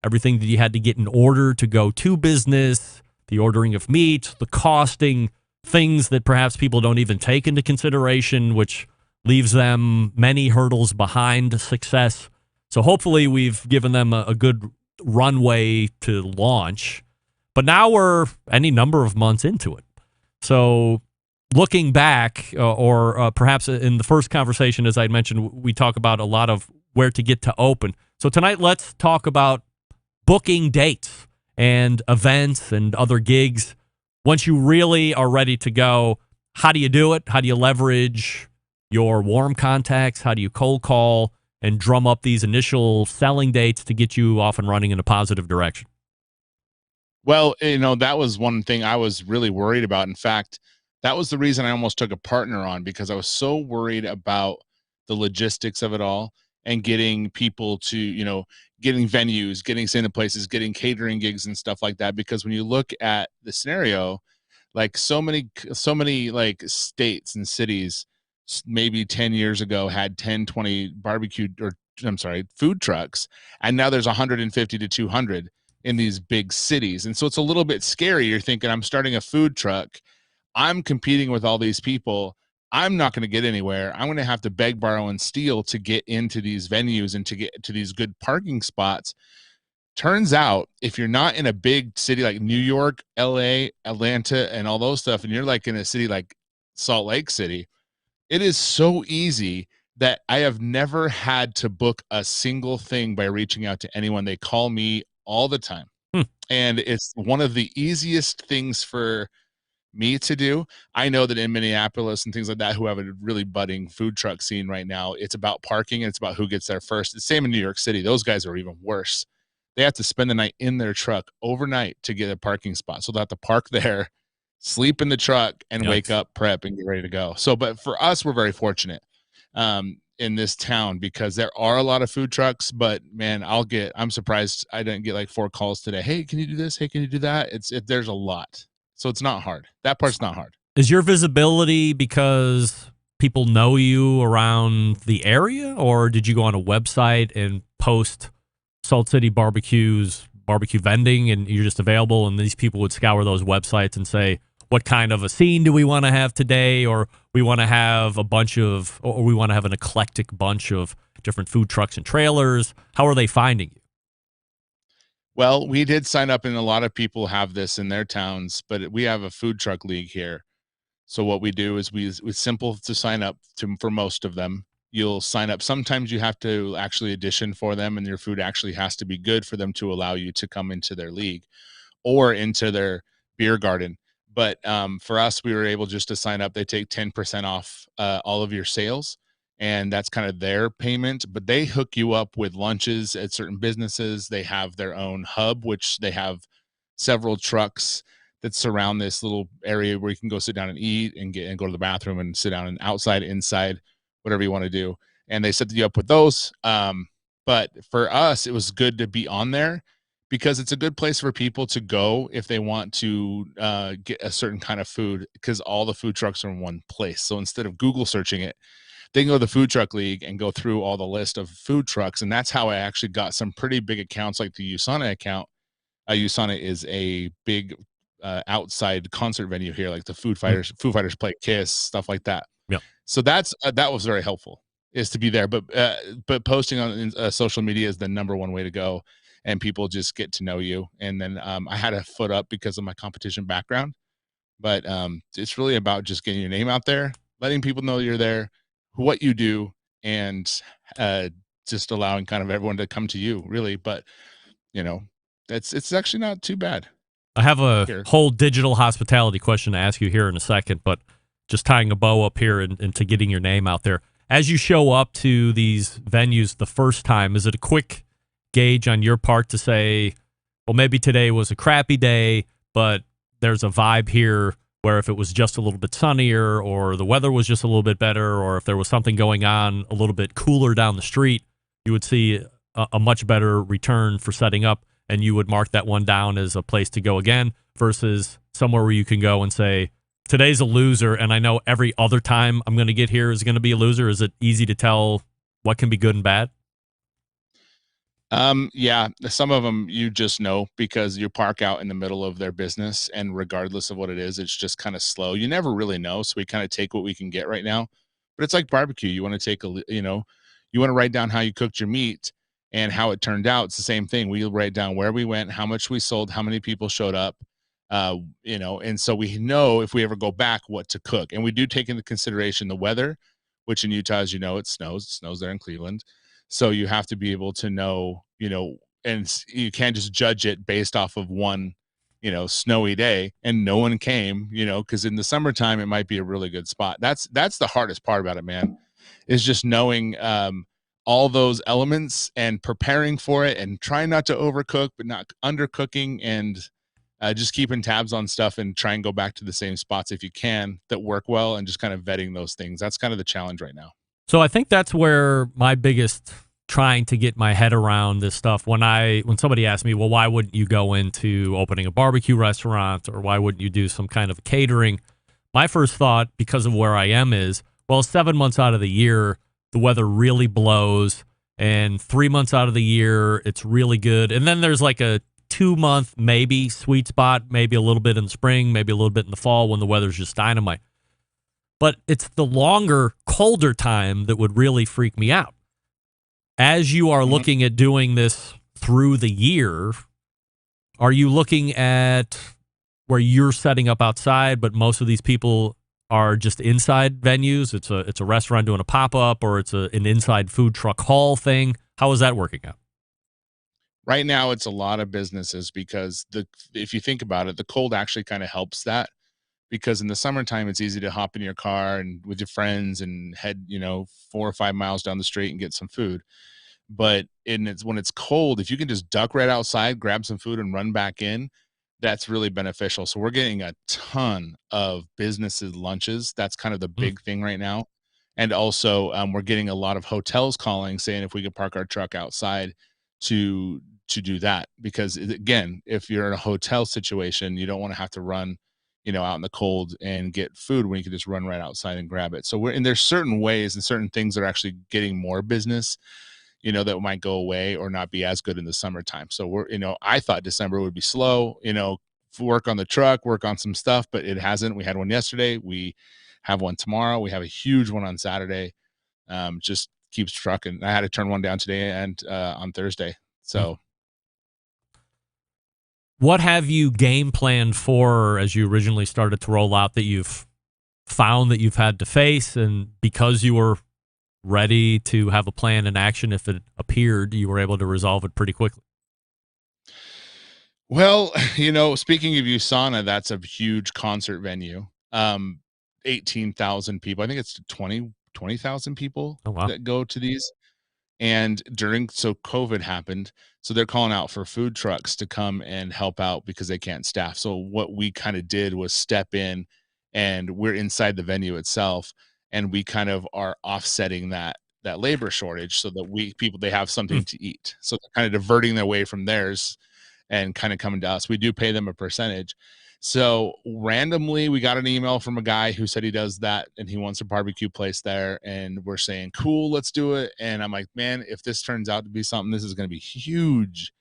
everything that you had to get in order to go to business, the ordering of meat, the costing, things that perhaps people don't even take into consideration, which leaves them many hurdles behind success. So hopefully we've given them a good runway to launch. But now we're any number of months into it. So looking back, or perhaps in the first conversation, as I mentioned, we talk about a lot of where to get to open. So tonight, let's talk about booking dates and events and other gigs. Once you really are ready to go, how do you do it? How do you leverage your warm contacts? How do you cold call and drum up these initial selling dates to get you off and running in a positive direction? Well, that was one thing I was really worried about. In fact, that was the reason I almost took a partner on, because I was so worried about the logistics of it all and getting people to, getting venues, getting into places, getting catering gigs and stuff like that. Because when you look at the scenario, like so many like states and cities, maybe 10 years ago had 10, 20 food trucks. And now there's 150 to 200 in these big cities. And so it's a little bit scary. You're thinking, I'm starting a food truck. I'm competing with all these people. I'm not going to get anywhere. I'm going to have to beg, borrow, and steal to get into these venues and to get to these good parking spots. Turns out, if you're not in a big city like New York, LA, Atlanta, and all those stuff, and you're like in a city like Salt Lake City, it is so easy that I have never had to book a single thing by reaching out to anyone. They call me all the time. And it's one of the easiest things for me to do. I know that in Minneapolis and things like that, who have a really budding food truck scene right now, it's about parking and it's about who gets there first. The same in New York City. Those guys are even worse. They have to spend the night in their truck overnight to get a parking spot. So they'll have to park there, sleep in the truck, and wake up, prep, and get ready to go. So, but for us, we're very fortunate in this town because there are a lot of food trucks, but man, I'm surprised I didn't get like 4 calls today. Hey, can you do this? Hey, can you do that? There's a lot. So it's not hard. That part's not hard. Is your visibility because people know you around the area, or did you go on a website and post Salt City Barbecue's barbecue vending and you're just available, and these people would scour those websites and say, what kind of a scene do we want to have today? Or we want to have or we want to have an eclectic bunch of different food trucks and trailers. How are they finding you? Well, we did sign up, and a lot of people have this in their towns, but we have a food truck league here. So what we do is it's simple to sign up for most of them. You'll sign up. Sometimes you have to actually audition for them, and your food actually has to be good for them to allow you to come into their league or into their beer garden. But for us, we were able just to sign up. They take 10% off all of your sales, and that's kind of their payment. But they hook you up with lunches at certain businesses. They have their own hub, which they have several trucks that surround this little area where you can go sit down and eat and go to the bathroom and sit down and outside, inside, whatever you want to do. And they set you up with those. But for us, it was good to be on there because it's a good place for people to go if they want to get a certain kind of food, because all the food trucks are in one place. So instead of Google searching it, they can go to the Food Truck League and go through all the list of food trucks. And that's how I actually got some pretty big accounts like the USANA account. USANA is a big outside concert venue here, like the Foo Fighters play Kiss, stuff like that. Yeah. So that was very helpful, is to be there. But posting on social media is the number one way to go, and people just get to know you. And then I had a foot up because of my competition background, but it's really about just getting your name out there, letting people know you're there, what you do, and just allowing kind of everyone to come to you, really. But it's actually not too bad. I have a whole digital hospitality question to ask you here in a second, but just tying a bow up here into getting your name out there. As you show up to these venues the first time, is it a quick gauge on your part to say, well, maybe today was a crappy day, but there's a vibe here where if it was just a little bit sunnier or the weather was just a little bit better, or if there was something going on a little bit cooler down the street, you would see a much better return for setting up, and you would mark that one down as a place to go again, versus somewhere where you can go and say, today's a loser, and I know every other time I'm going to get here is going to be a loser. Is it easy to tell what can be good and bad? Yeah, some of them you just know because you park out in the middle of their business, and regardless of what it is, it's just kind of slow. You never really know, so we kind of take what we can get right now. But it's like barbecue. You want to take you want to write down how you cooked your meat and how it turned out. It's the same thing. We write down where we went, how much we sold, how many people showed up, and so we know if we ever go back what to cook. And we do take into consideration the weather, which in Utah, as you know, it snows there in Cleveland. So you have to be able to know, and you can't just judge it based off of one, snowy day and no one came, because in the summertime, it might be a really good spot. That's the hardest part about it, man, is just knowing all those elements and preparing for it and trying not to overcook, but not undercooking, and just keeping tabs on stuff and try and go back to the same spots if you can that work well, and just kind of vetting those things. That's kind of the challenge right now. So I think that's where my biggest trying to get my head around this stuff. When somebody asks me, well, why wouldn't you go into opening a barbecue restaurant, or why wouldn't you do some kind of catering? My first thought, because of where I am, is, well, 7 months out of the year, the weather really blows, and 3 months out of the year, it's really good. And then there's like a 2-month maybe sweet spot, maybe a little bit in the spring, maybe a little bit in the fall when the weather's just dynamite. But it's the longer, colder time that would really freak me out. As you are looking at doing this through the year, are you looking at where you're setting up outside, but most of these people are just inside venues? It's a restaurant doing a pop-up, or it's an inside food truck hall thing. How is that working out? Right now, it's a lot of businesses because if you think about it, the cold actually kind of helps that. Because in the summertime, it's easy to hop in your car and with your friends and head, 4 or 5 miles down the street and get some food. But when it's cold, if you can just duck right outside, grab some food and run back in, that's really beneficial. So we're getting a ton of businesses lunches. That's kind of the big thing right now. And also we're getting a lot of hotels calling, saying if we could park our truck outside to do that. Because again, if you're in a hotel situation, you don't want to have to run out in the cold and get food when you can just run right outside and grab it. So there's certain ways and certain things that are actually getting more business, that might go away or not be as good in the summertime. So I thought December would be slow, work on the truck, work on some stuff, but it hasn't. We had one yesterday. We have one tomorrow. We have a huge one on Saturday. Just keeps trucking. I had to turn one down today and on Thursday. So. What have you game planned for as you originally started to roll out that you've found that you've had to face, and because you were ready to have a plan in action if it appeared, you were able to resolve it pretty quickly? Well, speaking of USANA, that's a huge concert venue. 18,000 people. I think it's 20,000 people that go to these. And so COVID happened. So they're calling out for food trucks to come and help out because they can't staff. So what we kind of did was step in, and we're inside the venue itself, and we kind of are offsetting that labor shortage so that they have something to eat. So they're kind of diverting their way from theirs and kind of coming to us. We do pay them a percentage. So randomly, we got an email from a guy who said he does that and he wants a barbecue place there. And we're saying, cool, let's do it. And I'm like, man, if this turns out to be something, this is going to be huge.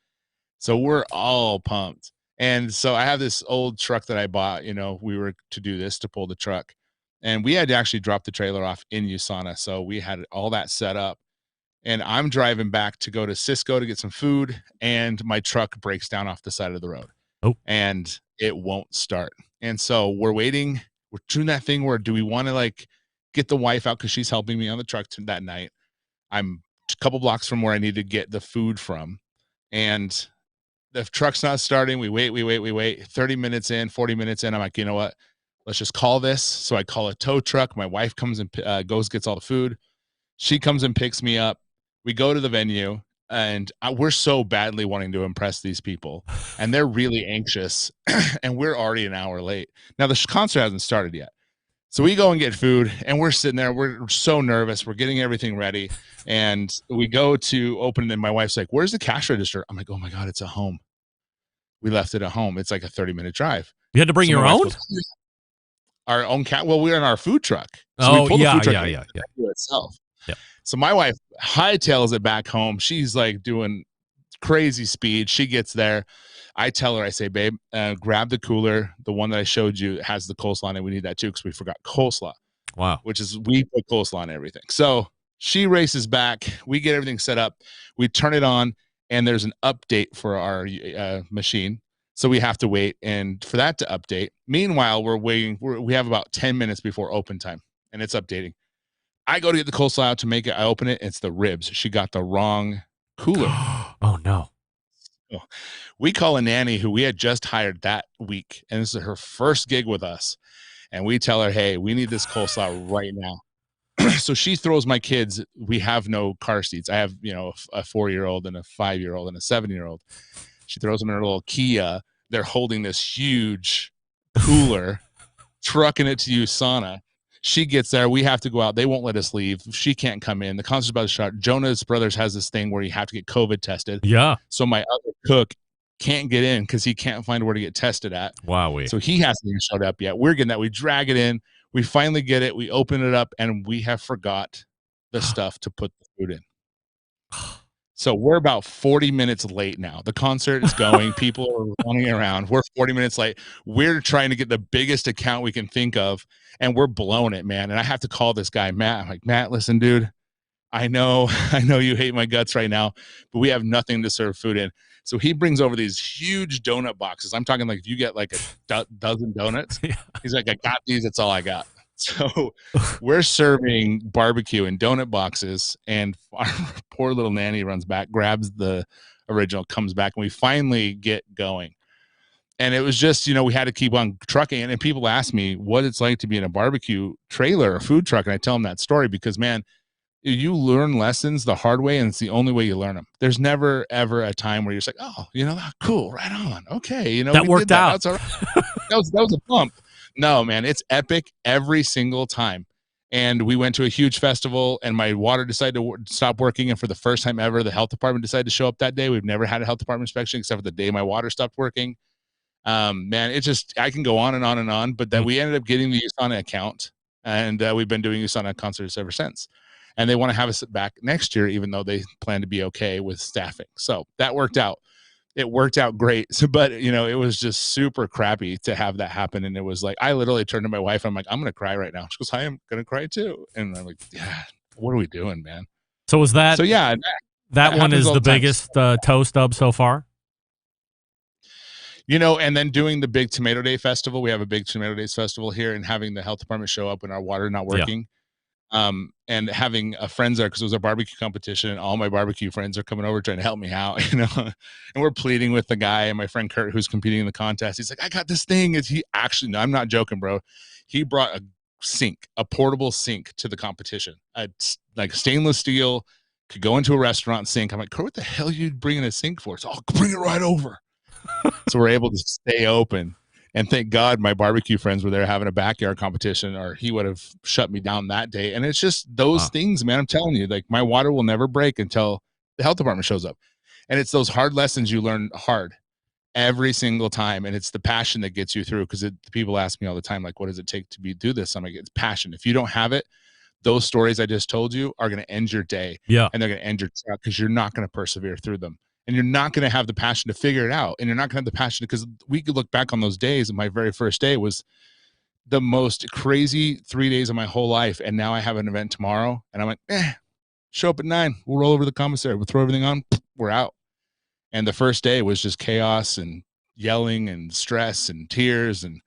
So we're all pumped. And so I have this old truck that I bought, we were to do this, to pull the truck. And we had to actually drop the trailer off in USANA. So we had all that set up. And I'm driving back to go to Cisco to get some food, and my truck breaks down off the side of the road. And it won't start. And so we're waiting. We're doing that thing where, do we want to get the wife out because she's helping me on the truck that night? I'm a couple blocks from where I need to get the food from, and the truck's not starting. We wait. 30 minutes in, 40 minutes in, I'm like, you know what? Let's just call this. So I call a tow truck. My wife comes and gets all the food. She comes and picks me up. We go to the venue, and we're so badly wanting to impress these people, and they're really anxious, and we're already an hour late. Now, the concert hasn't started yet. So we go and get food, and we're sitting there. We're so nervous. We're getting everything ready, and we go to open it, and my wife's like, where's the cash register? I'm like, oh, my God, it's at home. We left it at home. It's like a 30-minute drive. You had to bring your own? Our own cat. Well, we're in our food truck. So we pull the food truck yeah. Itself. Yeah. So my wife hightails it back home. She's like doing crazy speed. She gets there. I tell her, I say, babe, grab the cooler. The one that I showed you has the coleslaw in it. We need that too because we forgot coleslaw. Wow. Which is, we put coleslaw in everything. So she races back. We get everything set up. We turn it on, and there's an update for our machine. So we have to wait and for that to update. Meanwhile, we're waiting. We have about 10 minutes before open time, and it's updating. I go to get the coleslaw out to make it. I open it. It's the ribs. She got the wrong cooler. Oh, no. So we call a nanny who we had just hired that week, and this is her first gig with us. And we tell her, hey, we need this coleslaw right now. So she throws my kids. We have no car seats. I have, a 4-year-old and a 5-year-old and a 7-year-old. She throws them in her little Kia. They're holding this huge cooler, trucking it to USANA. She gets there. We have to go out. They won't let us leave. She can't come in. The concert's about to start. Jonas Brothers has this thing where you have to get COVID tested. Yeah. So my other cook can't get in because he can't find where to get tested at. Wow. So he hasn't even showed up yet. We're getting that. We drag it in. We finally get it. We open it up, and we have forgot the stuff to put the food in. So we're about 40 minutes late now. The concert is going. People are running around. We're 40 minutes late. We're trying to get the biggest account we can think of, and we're blowing it, man. And I have to call this guy, Matt. I'm like, Matt, listen, dude, I know you hate my guts right now, but we have nothing to serve food in. So he brings over these huge donut boxes. I'm talking like if you get like a dozen donuts, he's like, I got these. That's all I got. So we're serving barbecue in donut boxes, and our poor little nanny runs back, grabs the original, comes back, and we finally get going. And it was just, we had to keep on trucking. And people ask me what it's like to be in a barbecue trailer or food truck, and I tell them that story because, man, you learn lessons the hard way, and it's the only way you learn them. There's never, ever a time where you're just like, oh, cool, right on. Okay, that worked out. That's all right. that was a bump. No, man, it's epic every single time. And we went to a huge festival, and my water decided to stop working. And for the first time ever, the health department decided to show up that day. We've never had a health department inspection except for the day my water stopped working. Man, it just, I can go on and on and on, but that we ended up getting the USANA account, and we've been doing USANA concerts ever since. And they want to have us back next year, even though they plan to be okay with staffing. So that worked out. It worked out great. So, but it was just super crappy to have that happen. And it was like, I literally turned to my wife. I'm like, I'm going to cry right now. She goes, I am going to cry too. And I'm like, yeah, what are we doing, man? So was that, so yeah, that one is the biggest toe stub so far? And then doing the big Tomato Day festival. We have a big Tomato Days festival here, and having the health department show up when our water not working. And having friends there because it was a barbecue competition, and all my barbecue friends are coming over trying to help me out, and we're pleading with the guy and my friend Kurt, who's competing in the contest. He's like, I got this thing. Is he actually? No, I'm not joking, bro. He brought a portable sink to the competition, like stainless steel, could go into a restaurant sink. I'm like, Kurt, what the hell are you bringing a sink for? So I'll bring it right over. So we're able to stay open. And thank God my barbecue friends were there having a backyard competition, or he would have shut me down that day. And it's just those things, man. I'm telling you, like, my water will never break until the health department shows up. And it's those hard lessons you learn hard every single time. And it's the passion that gets you through, because people ask me all the time, like, what does it take to do this? I'm like, it's passion. If you don't have it, those stories I just told you are going to end your day. Yeah. And they're going to end your truck, because you're not going to persevere through them. And you're not going to have the passion to figure it out. And you're not going to have the passion, because we could look back on those days. And my very first day was the most crazy 3 days of my whole life. And now I have an event tomorrow. And I'm like, show up at 9. We'll roll over to the commissary. We'll throw everything on. We're out. And the first day was just chaos and yelling and stress and tears and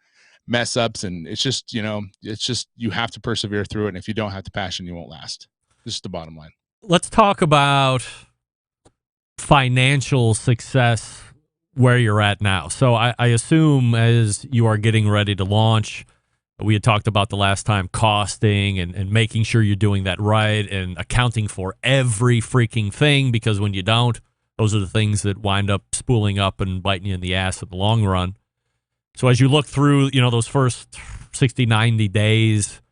mess ups. And it's just, you have to persevere through it. And if you don't have the passion, you won't last. This is the bottom line. Let's talk about financial success where you're at now. So I assume as you are getting ready to launch, we had talked about the last time costing and making sure you're doing that right and accounting for every freaking thing, because when you don't, those are the things that wind up spooling up and biting you in the ass in the long run. So as you look through, those first 60, 90 days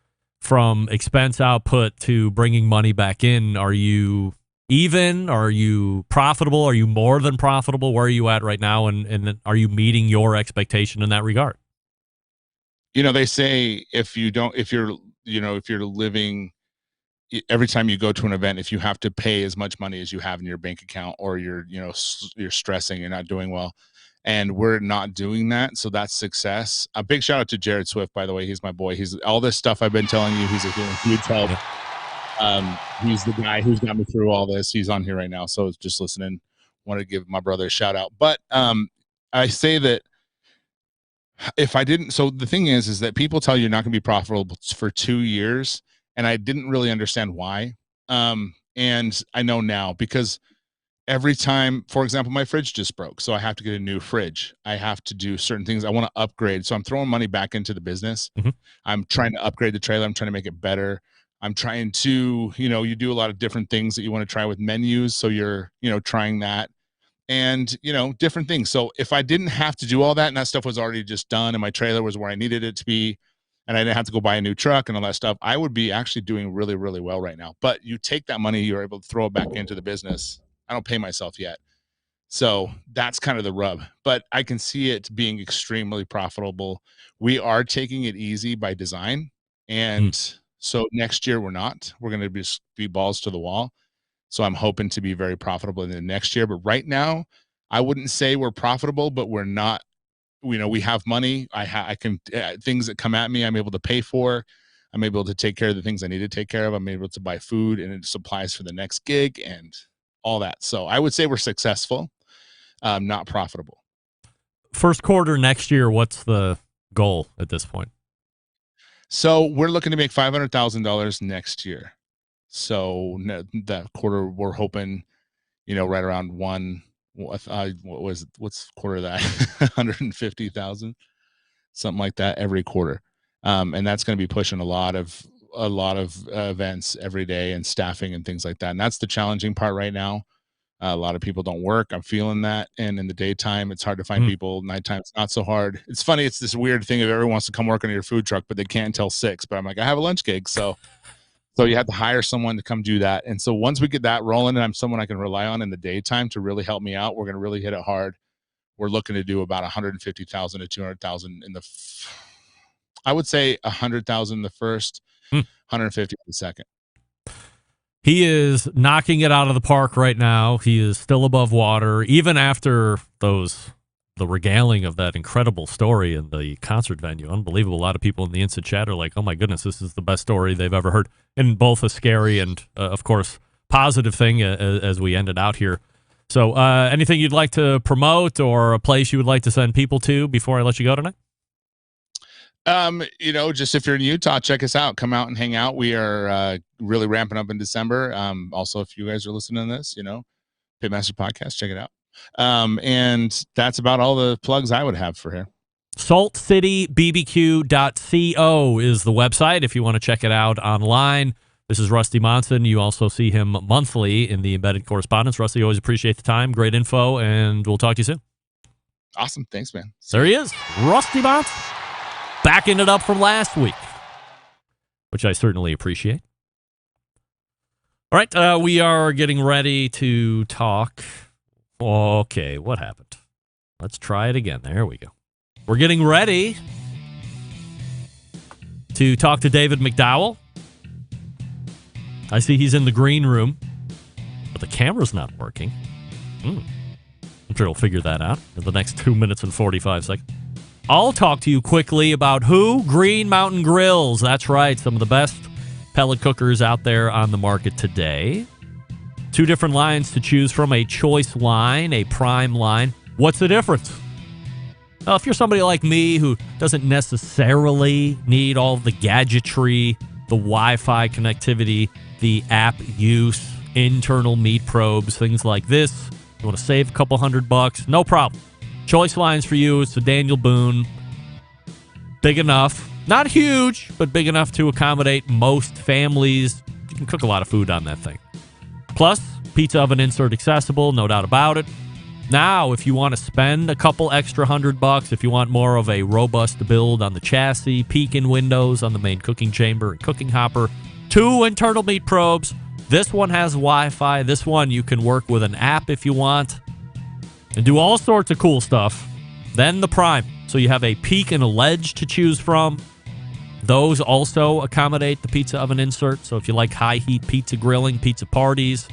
from expense output to bringing money back in, are you even? Are you profitable? Are you more than profitable? Where are you at right now? And are you meeting your expectation in that regard? They say if you're living, every time you go to an event, if you have to pay as much money as you have in your bank account, or you're stressing, you're not doing well. And we're not doing that. So that's success. A big shout out to Jared Swift, by the way. He's my boy. He's all this stuff I've been telling you. He's a huge help. He's the guy who's got me through all this. He's on here right now, so just listening. Wanted to give my brother a shout out. But I say that if I didn't, so the thing is that people tell you you're not going to be profitable for 2 years, and I didn't really understand why. And I know now, because every time, for example, my fridge just broke, so I have to get a new fridge. I have to do certain things. I want to upgrade, so I'm throwing money back into the business. Mm-hmm. I'm trying to upgrade the trailer. I'm trying to make it better. I'm trying to, you do a lot of different things that you want to try with menus. So you're, trying that and, different things. So if I didn't have to do all that and that stuff was already just done and my trailer was where I needed it to be, and I didn't have to go buy a new truck and all that stuff, I would be actually doing really, really well right now. But you take that money, you're able to throw it back into the business. I don't pay myself yet. So that's kind of the rub, but I can see it being extremely profitable. We are taking it easy by design. And so next year we're going to be balls to the wall. So I'm hoping to be very profitable in the next year. But right now, I wouldn't say we're profitable, but we're not. We have money. I can things that come at me, I'm able to pay for. I'm able to take care of the things I need to take care of. I'm able to buy food and supplies for the next gig and all that. So I would say we're successful, not profitable. First quarter next year, what's the goal at this point? So we're looking to make $500,000 next year. So that quarter, we're hoping, right around what's quarter of that? 150,000, something like that every quarter. And that's going to be pushing a lot of events every day and staffing and things like that. And that's the challenging part right now. A lot of people don't work. I'm feeling that. And in the daytime, it's hard to find people. Nighttime, it's not so hard. It's funny. It's this weird thing of everyone wants to come work on your food truck, but they can't until 6. But I'm like, I have a lunch gig. So you have to hire someone to come do that. And so once we get that rolling and I'm someone I can rely on in the daytime to really help me out, we're going to really hit it hard. We're looking to do about 150,000 to 200,000 I would say 100,000 the first, 150 the second. He is knocking it out of the park right now. He is still above water, even after the regaling of that incredible story in the concert venue. Unbelievable. A lot of people in the instant chat are like, oh my goodness, this is the best story they've ever heard. And both a scary and, of course, positive thing as we ended out here. So anything you'd like to promote or a place you would like to send people to before I let you go tonight? Just if you're in Utah, check us out. Come out and hang out. We are really ramping up in December. Also, if you guys are listening to this, Pitmaster Podcast, check it out. And that's about all the plugs I would have for here. saltcitybbq.co is the website if you want to check it out online. This is Rusty Monson. You also see him monthly in the Embedded Correspondence. Rusty, always appreciate the time. Great info, and we'll talk to you soon. Awesome. Thanks, man. There he is, Rusty Monson. Backing it up from last week, which I certainly appreciate. All right, we are getting ready to talk. Okay, what happened? Let's try it again. There we go. We're getting ready to talk to David McDowell. I see he's in the green room, but the camera's not working. I'm sure we'll figure that out in the next 2 minutes and 45 seconds. I'll talk to you quickly about who? Green Mountain Grills. That's right, some of the best pellet cookers out there on the market today. 2 different lines to choose from, a choice line, a prime line. What's the difference? Well, if you're somebody like me who doesn't necessarily need all the gadgetry, the Wi-Fi connectivity, the app use, internal meat probes, things like this, you want to save a couple $100, no problem. Choice lines for you. It's the Daniel Boone. Big enough. Not huge, but big enough to accommodate most families. You can cook a lot of food on that thing. Plus, pizza oven insert accessible, no doubt about it. Now, if you want to spend a couple extra $100, if you want more of a robust build on the chassis, peek-in windows on the main cooking chamber and cooking hopper, 2 internal meat probes. This one has Wi-Fi. This one you can work with an app if you want and do all sorts of cool stuff. Then the prime. So you have a peak and a ledge to choose from. Those also accommodate the pizza oven insert. So if you like high heat pizza grilling, pizza parties,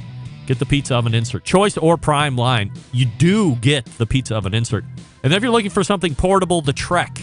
get the pizza oven insert. Choice or prime line, you do get the pizza oven insert. And then if you're looking for something portable, the Trek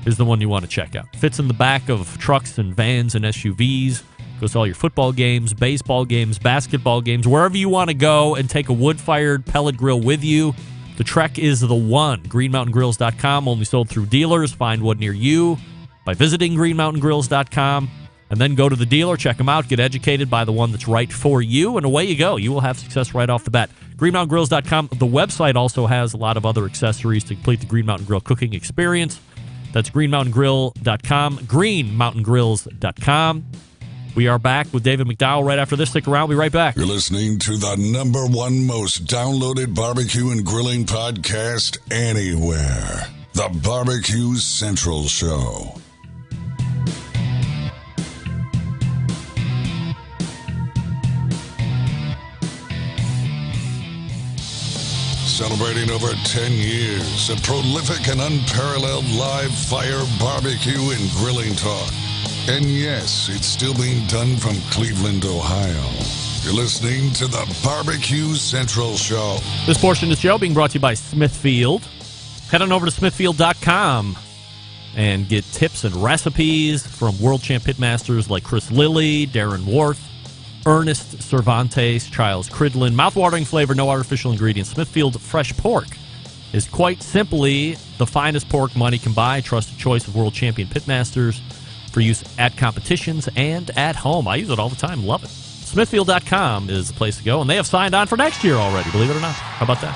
is the one you want to check out. Fits in the back of trucks and vans and SUVs. Goes to all your football games, baseball games, basketball games, wherever you want to go and take a wood-fired pellet grill with you. The Trek is the one. GreenMountainGrills.com, only sold through dealers. Find one near you by visiting GreenMountainGrills.com. And then go to the dealer, check them out, get educated by the one that's right for you, and away you go. You will have success right off the bat. GreenMountainGrills.com. The website also has a lot of other accessories to complete the Green Mountain Grill cooking experience. That's GreenMountainGrill.com, GreenMountainGrills.com. We are back with David McDowell right after this. Stick around. We'll be right back. You're listening to the #1 most downloaded barbecue and grilling podcast anywhere. The Barbecue Central Show. Celebrating over 10 years of prolific and unparalleled live fire barbecue and grilling talk. And yes, it's still being done from Cleveland, Ohio. You're listening to the Barbecue Central Show. This portion of the show being brought to you by Smithfield. Head on over to smithfield.com and get tips and recipes from world champ pitmasters like Chris Lilly, Darren Worth, Ernest Cervantes, Charles Cridlin. Mouth-watering flavor, no artificial ingredients. Smithfield Fresh Pork is quite simply the finest pork money can buy. Trusted choice of world champion pitmasters for use at competitions and at home. I use it all the time. Love it. Smithfield.com is the place to go, and they have signed on for next year already, believe it or not. How about that?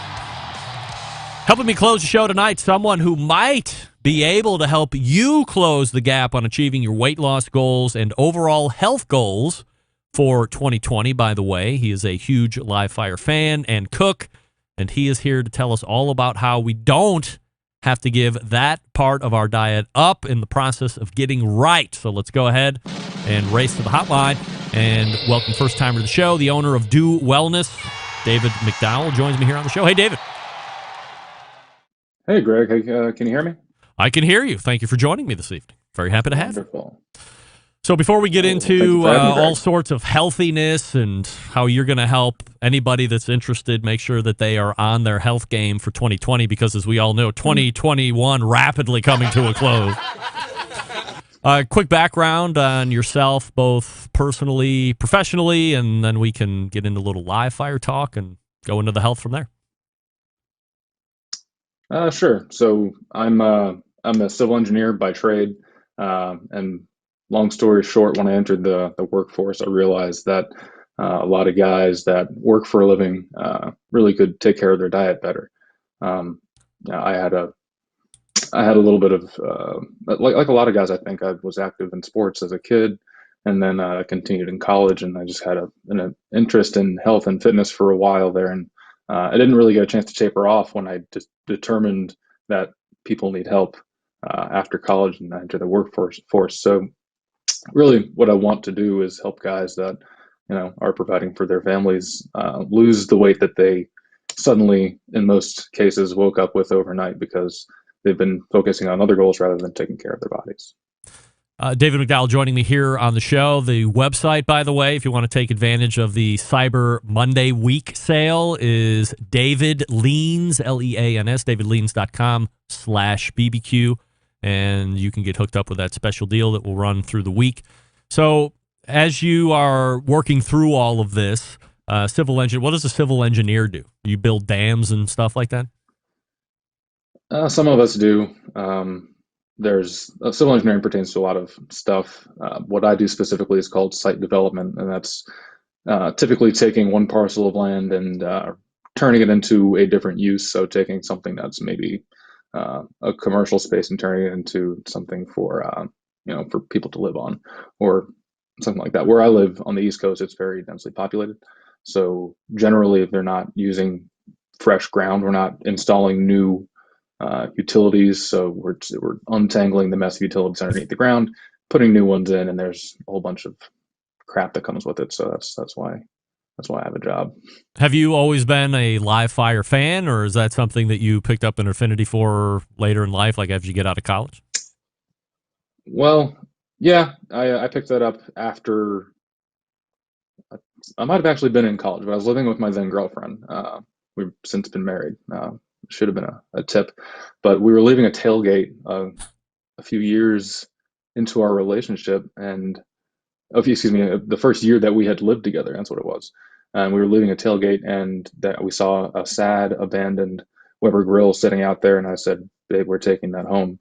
Helping me close the show tonight, someone who might be able to help you close the gap on achieving your weight loss goals and overall health goals for 2020, by the way. He is a huge live fire fan and cook, and he is here to tell us all about how we don't have to give that part of our diet up in the process of getting right. So let's go ahead and race to the hotline and welcome first timer to the show, the owner of Do Wellness, David McDowell, joins me here on the show. Hey, David. Hey, Greg. Hey, can you hear me? I can hear you. Thank you for joining me this evening. Very happy to have you. Wonderful. So before we get into all sorts of healthiness and how you're going to help anybody that's interested make sure that they are on their health game for 2020, because as we all know, 2021 rapidly coming to a close. Quick background on yourself, both personally, professionally, and then we can get into a little live fire talk and go into the health from there. Sure. So I'm a civil engineer by trade. And long story short, when I entered the workforce, I realized that a lot of guys that work for a living really could take care of their diet better. I had a little bit of like a lot of guys. I think I was active in sports as a kid, and then continued in college, and I just had an interest in health and fitness for a while there, and I didn't really get a chance to taper off when I determined that people need help after college and I entered the workforce. So really, what I want to do is help guys that are providing for their families lose the weight that they suddenly, in most cases, woke up with overnight because they've been focusing on other goals rather than taking care of their bodies. David McDowell joining me here on the show. The website, by the way, if you want to take advantage of the Cyber Monday week sale, is David Leans, Leans, davidleans.com/BBQ, and you can get hooked up with that special deal that will run through the week. So as you are working through all of this, what does a civil engineer do? You build dams and stuff like that? Some of us do. There's civil engineering pertains to a lot of stuff. What I do specifically is called site development, and that's typically taking one parcel of land and turning it into a different use. So taking something that's maybe a commercial space and turning it into something for for people to live on, or something like that. Where I live on the East Coast, it's very densely populated. So generally, if they're not using fresh ground, we're not installing new utilities. So we're untangling the mess of utilities underneath the ground, putting new ones in, and there's a whole bunch of crap that comes with it. So that's why I have a job. Have you always been a live fire fan, or is that something that you picked up an affinity for later in life, like after you get out of college? Well, yeah, I picked that up after. I might have actually been in college, but I was living with my then girlfriend. We've since been married. Should have been a tip, but we were leaving a tailgate a few years into our relationship, and the first year that we had lived together. That's what it was. And we were leaving a tailgate, and that we saw a sad, abandoned Weber grill sitting out there, and I said, "Babe, we're taking that home."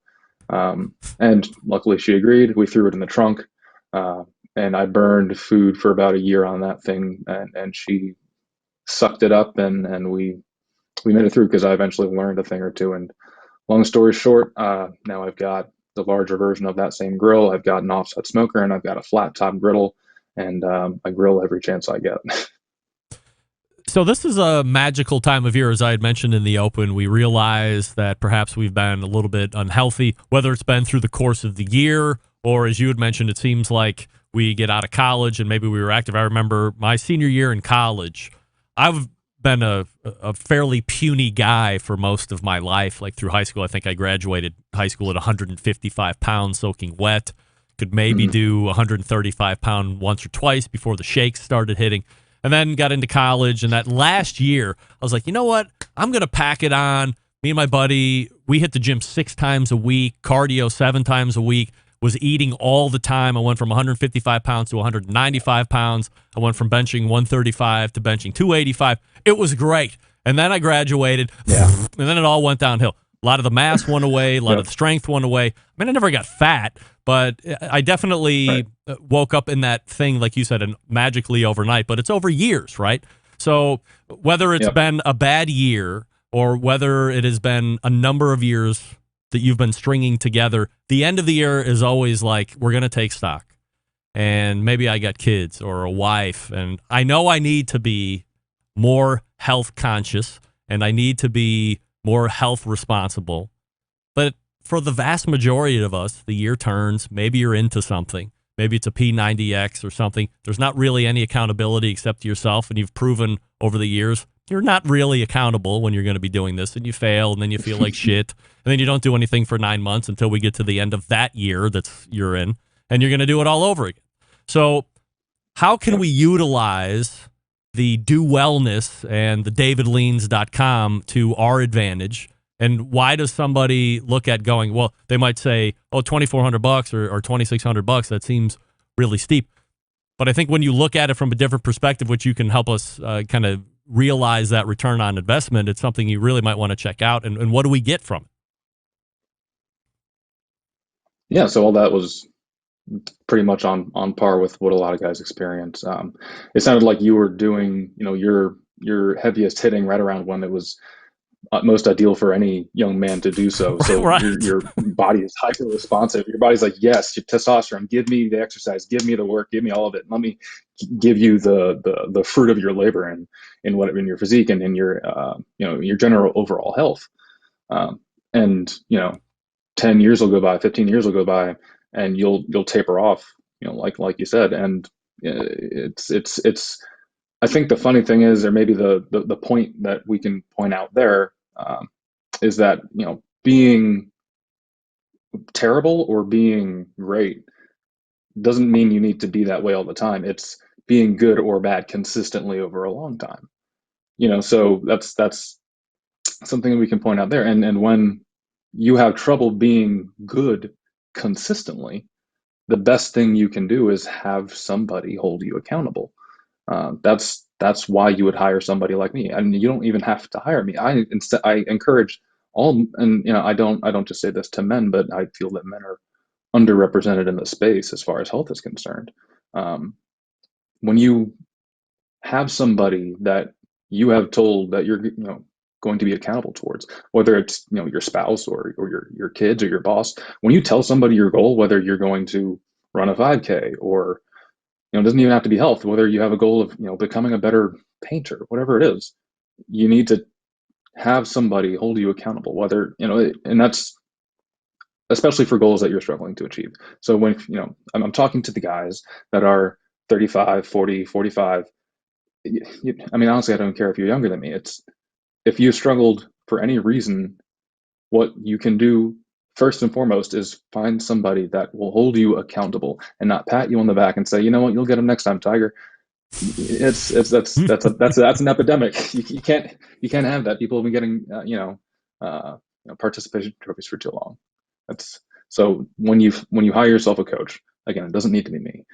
And luckily, she agreed. We threw it in the trunk, and I burned food for about a year on that thing, and she sucked it up, and we made it through because I eventually learned a thing or two. And long story short, now I've got the larger version of that same grill. I've got an offset smoker, and I've got a flat top griddle, and I grill every chance I get. So this is a magical time of year, as I had mentioned in the open. We realize that perhaps we've been a little bit unhealthy, whether it's been through the course of the year, or as you had mentioned, it seems like we get out of college and maybe we were active. I remember my senior year in college, I've been a fairly puny guy for most of my life. Like through high school, I think I graduated high school at 155 pounds soaking wet. Could maybe do 135 pound once or twice before the shakes started hitting. And then got into college, and that last year, I was like, you know what? I'm going to pack it on. Me and my buddy, we hit the gym 6 times a week, cardio 7 times a week, was eating all the time. I went from 155 pounds to 195 pounds. I went from benching 135 to benching 285. It was great. And then I graduated, and then it all went downhill. A lot of the mass went away. A lot of the strength went away. I mean, I never got fat, but I definitely woke up in that thing, like you said, and magically overnight. But it's over years, right? So whether it's been a bad year or whether it has been a number of years that you've been stringing together, the end of the year is always like, we're going to take stock. And maybe I got kids or a wife, and I know I need to be more health conscious, and I need to be more health responsible. But for the vast majority of us, the year turns, maybe you're into something. Maybe it's a P90X or something. There's not really any accountability except to yourself, and you've proven over the years you're not really accountable when you're going to be doing this, and you fail, and then you feel like shit, and then you don't do anything for 9 months until we get to the end of that year you're in, and you're going to do it all over again. So how can we utilize the Do Wellness and the davidleans.com to our advantage? And why does somebody look at going, well, they might say, oh, $2,400 or $2,600, that seems really steep. But I think when you look at it from a different perspective, which you can help us kind of realize that return on investment, it's something you really might want to check out. And what do we get from it? yeah, so all that was pretty much on par with what a lot of guys experience. It sounded like you were doing, your heaviest hitting right around when it was most ideal for any young man to do so. So Right. your body is hyper responsive. Your body's like, yes, your testosterone, give me the exercise, give me the work, give me all of it. Let me give you the fruit of your labor in your physique and in your your general overall health. And 10 years will go by, 15 years will go by, and you'll taper off, like you said. And it's I think the funny thing is, or maybe the point that we can point out there, is that being terrible or being great doesn't mean you need to be that way all the time. It's being good or bad consistently over a long time. So that's something we can point out there. And when you have trouble being good consistently, the best thing you can do is have somebody hold you accountable. That's why you would hire somebody like me. I mean, you don't even have to hire me. I encourage all, and I don't just say this to men, but I feel that men are underrepresented in the space as far as health is concerned. When you have somebody that you have told that you're going to be accountable towards, whether it's your spouse or your kids or your boss, when you tell somebody your goal, whether you're going to run a 5K or it doesn't even have to be health, whether you have a goal of becoming a better painter, whatever it is, you need to have somebody hold you accountable, whether and that's especially for goals that you're struggling to achieve. So when I'm talking to the guys that are 35, 40, 45. I mean, honestly, I don't care if you're younger than me. It's if you struggled for any reason, what you can do first and foremost is find somebody that will hold you accountable and not pat you on the back and say, you know what, you'll get them next time, Tiger. That's an epidemic. You can't have that. People have been getting participation trophies for too long. So when you hire yourself a coach, again, it doesn't need to be me.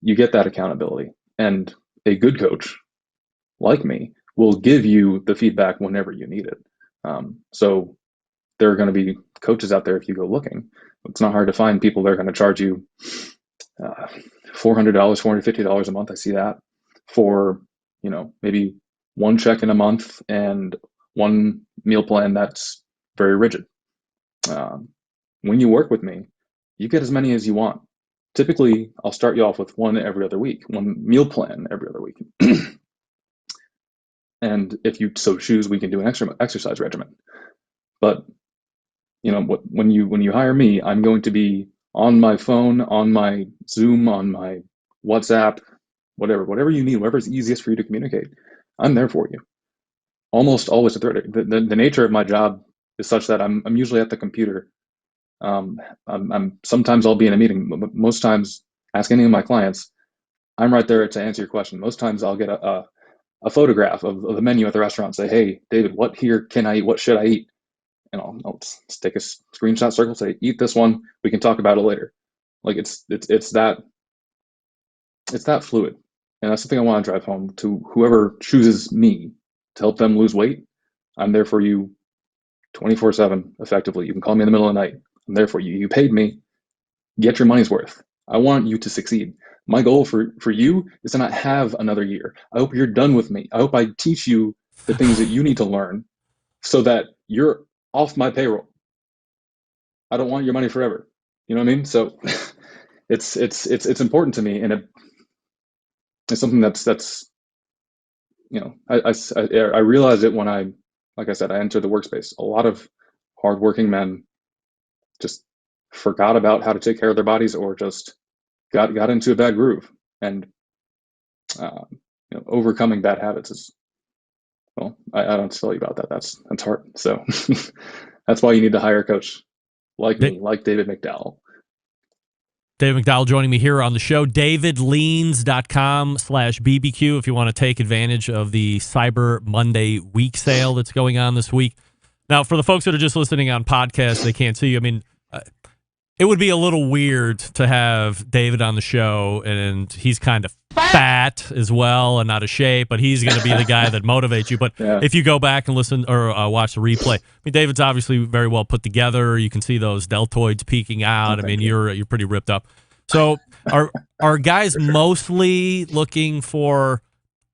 You get that accountability, and a good coach like me will give you the feedback whenever you need it. So there are going to be coaches out there if you go looking. It's not hard to find people that are going to charge you $400, $450 a month. I see that for maybe one check in a month and one meal plan that's very rigid. When you work with me, you get as many as you want. Typically, I'll start you off with one every other week, one meal plan every other week. And if you so choose, we can do an exercise regimen. But when you hire me, I'm going to be on my phone, on my Zoom, on my WhatsApp, whatever you need, whatever's easiest for you to communicate. I'm there for you. Almost always the nature of my job is such that I'm usually at the computer. Sometimes I'll be in a meeting, but most times, ask any of my clients, I'm right there to answer your question. Most times I'll get a photograph of the menu at the restaurant, say, hey, David, what here can I eat? What should I eat? And I'll take a screenshot, circle, say, eat this one. We can talk about it later. Like it's that fluid. And that's the thing I want to drive home to whoever chooses me to help them lose weight. I'm there for you 24/7 effectively. You can call me in the middle of the night. I'm there for you. You paid me. Get your money's worth. I want you to succeed. My goal for you is to not have another year. I hope you're done with me. I hope I teach you the things that you need to learn so that you're off my payroll. I don't want your money forever. You know what I mean? So it's important to me, and it's something that's I realized it when like I said, I entered the workspace. A lot of hardworking men just forgot about how to take care of their bodies, or just got into a bad groove. And overcoming bad habits is, well, I don't tell you about that. That's hard. So that's why you need to hire a coach like me, like David McDowell. David McDowell joining me here on the show. davidleans.com/BBQ if you want to take advantage of the Cyber Monday week sale that's going on this week. Now, for the folks that are just listening on podcast, they can't see you. I mean, it would be a little weird to have David on the show, and he's kind of fat as well and out of shape, but he's going to be the guy that motivates you. But if you go back and listen or watch the replay, I mean, David's obviously very well put together. You can see those deltoids peeking out. I mean, you're pretty ripped up. So are guys mostly looking for,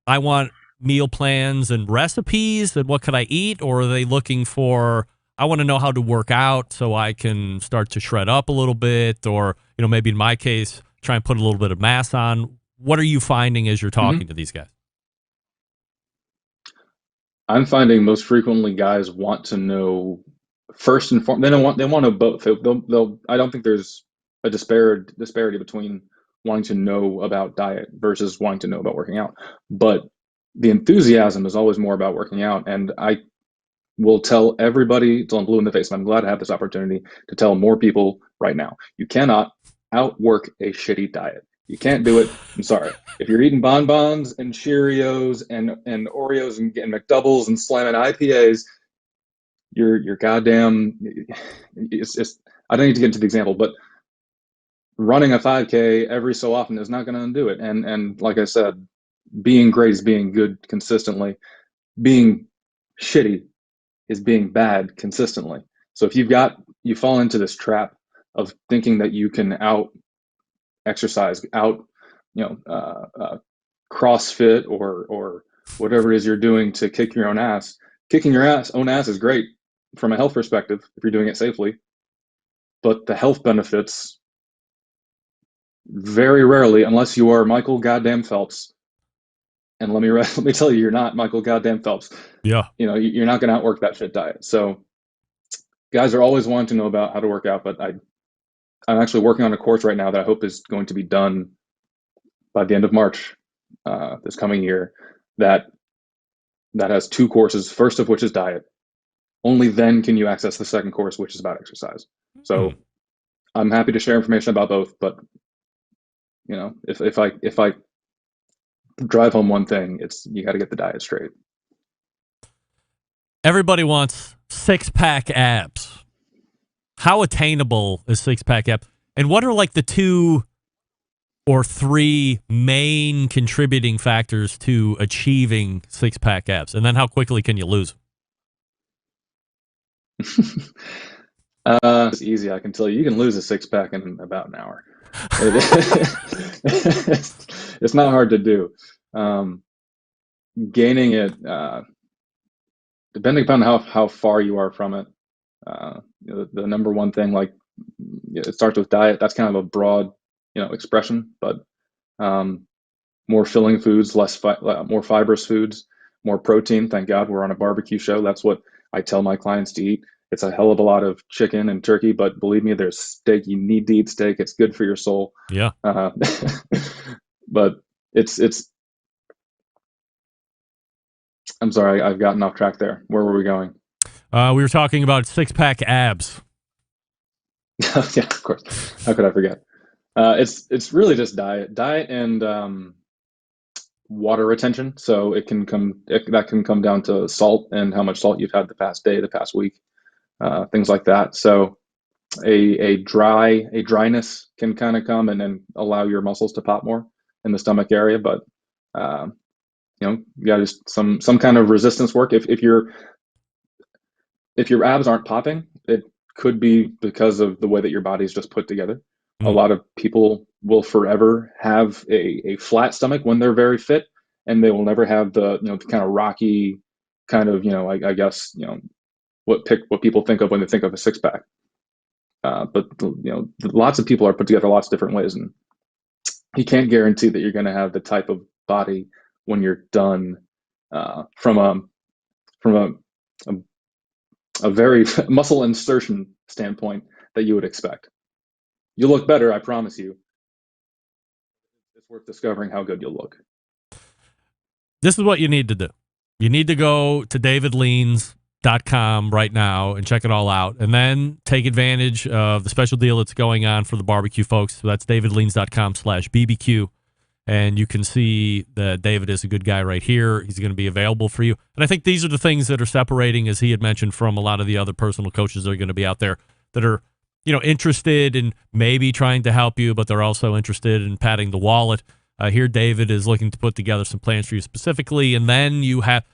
I want meal plans and recipes and what could I eat, or are they looking for, I want to know how to work out so I can start to shred up a little bit, or maybe in my case try and put a little bit of mass on? What are you finding as you're talking to these guys? I'm finding most frequently guys want to know first and foremost. They want to both. I don't think there's a disparity between wanting to know about diet versus wanting to know about working out, but the enthusiasm is always more about working out. And I will tell everybody till I'm blue in the face, and I'm glad to have this opportunity to tell more people right now. You cannot outwork a shitty diet. You can't do it. I'm sorry. If you're eating bonbons and Cheerios and Oreos and getting McDoubles and slamming IPAs, you're goddamn. I don't need to get into the example, but running a 5K every so often is not going to undo it. And like I said, being great is being good consistently. Being shitty is being bad consistently. So if you fall into this trap of thinking that you can out exercise, CrossFit or whatever it is you're doing to kick your own ass. Kicking your own ass is great from a health perspective if you're doing it safely, but the health benefits very rarely, unless you are Michael goddamn Phelps. And let me tell you, you're not Michael goddamn Phelps. Yeah. You're not going to outwork that shit diet. So guys are always wanting to know about how to work out, but I'm actually working on a course right now that I hope is going to be done by the end of March this coming year that has 2 courses, first of which is diet. Only then can you access the second course, which is about exercise. So I'm happy to share information about both, but if I drive home one thing, it's you got to get the diet straight. Everybody wants 6-pack abs. How attainable is 6-pack abs? And what are like the 2 or 3 main contributing factors to achieving 6-pack abs? And then how quickly can you lose them? It's easy. I can tell you can lose a 6-pack in about an hour. It's not hard to do. Gaining it, depending upon how far you are from it, the number one thing, like it starts with diet. That's kind of a broad, expression, but more filling foods, more fibrous foods, more protein. Thank God we're on a barbecue show. That's what I tell my clients to eat. It's a hell of a lot of chicken and turkey, but believe me, there's steak. You need to eat steak. It's good for your soul. Yeah. But it's. I'm sorry, I've gotten off track there. Where were we going? We were talking about 6-pack abs. Yeah, of course. How could I forget? It's really just diet and water retention. So that can come down to salt and how much salt you've had the past day, the past week, things like that. So a dryness can kind of come and then allow your muscles to pop more in the stomach area, but you got just some kind of resistance work. If your abs aren't popping, it could be because of the way that your body's just put together. A lot of people will forever have a flat stomach when they're very fit, and they will never have the the kind of rocky kind of I guess what people think of when they think of a 6-pack. But lots of people are put together lots of different ways, and you can't guarantee that you're going to have the type of body when you're done from a very muscle insertion standpoint that you would expect. You'll look better, I promise you. It's worth discovering how good you'll look. This is what you need to do. You need to go to davidleans.com right now and check it all out, and then take advantage of the special deal that's going on for the barbecue folks. So that's davidleans.com/BBQ. And you can see that David is a good guy right here. He's going to be available for you. And I think these are the things that are separating, as he had mentioned, from a lot of the other personal coaches that are going to be out there that are interested in maybe trying to help you, but they're also interested in padding the wallet. Here, David is looking to put together some plans for you specifically. And then you have,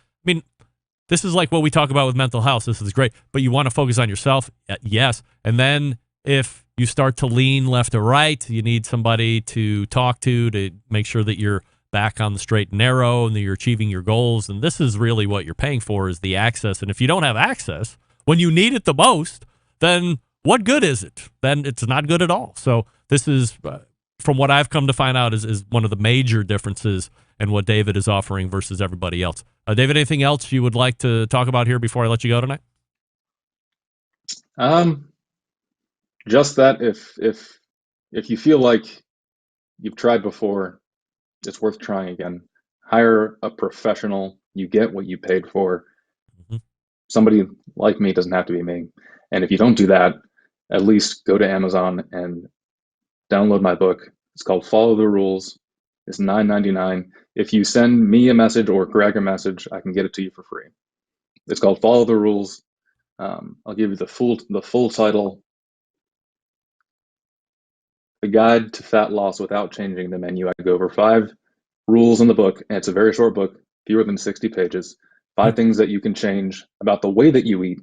this is like what we talk about with mental health. This is great, but you want to focus on yourself. Yes. And then if you start to lean left or right, you need somebody to talk to make sure that you're back on the straight and narrow and that you're achieving your goals. And this is really what you're paying for, is the access. And if you don't have access when you need it the most, then what good is it? Then it's not good at all. So this is, from what I've come to find out, is one of the major differences in what David is offering versus everybody else. David, anything else you would like to talk about here before I let you go tonight? Just that if you feel like you've tried before, it's worth trying again. Hire a professional. You get what you paid for. Mm-hmm. Somebody like me doesn't have to be me. And if you don't do that, at least go to Amazon and download my book. It's called Follow the Rules. It's $9.99. If you send me a message or Greg a message, I can get it to you for free. It's called Follow the Rules. I'll give you the full title. The Guide to Fat Loss Without Changing the Menu. I go over 5 rules in the book, and it's a very short book, fewer than 60 pages. 5 things that you can change about the way that you eat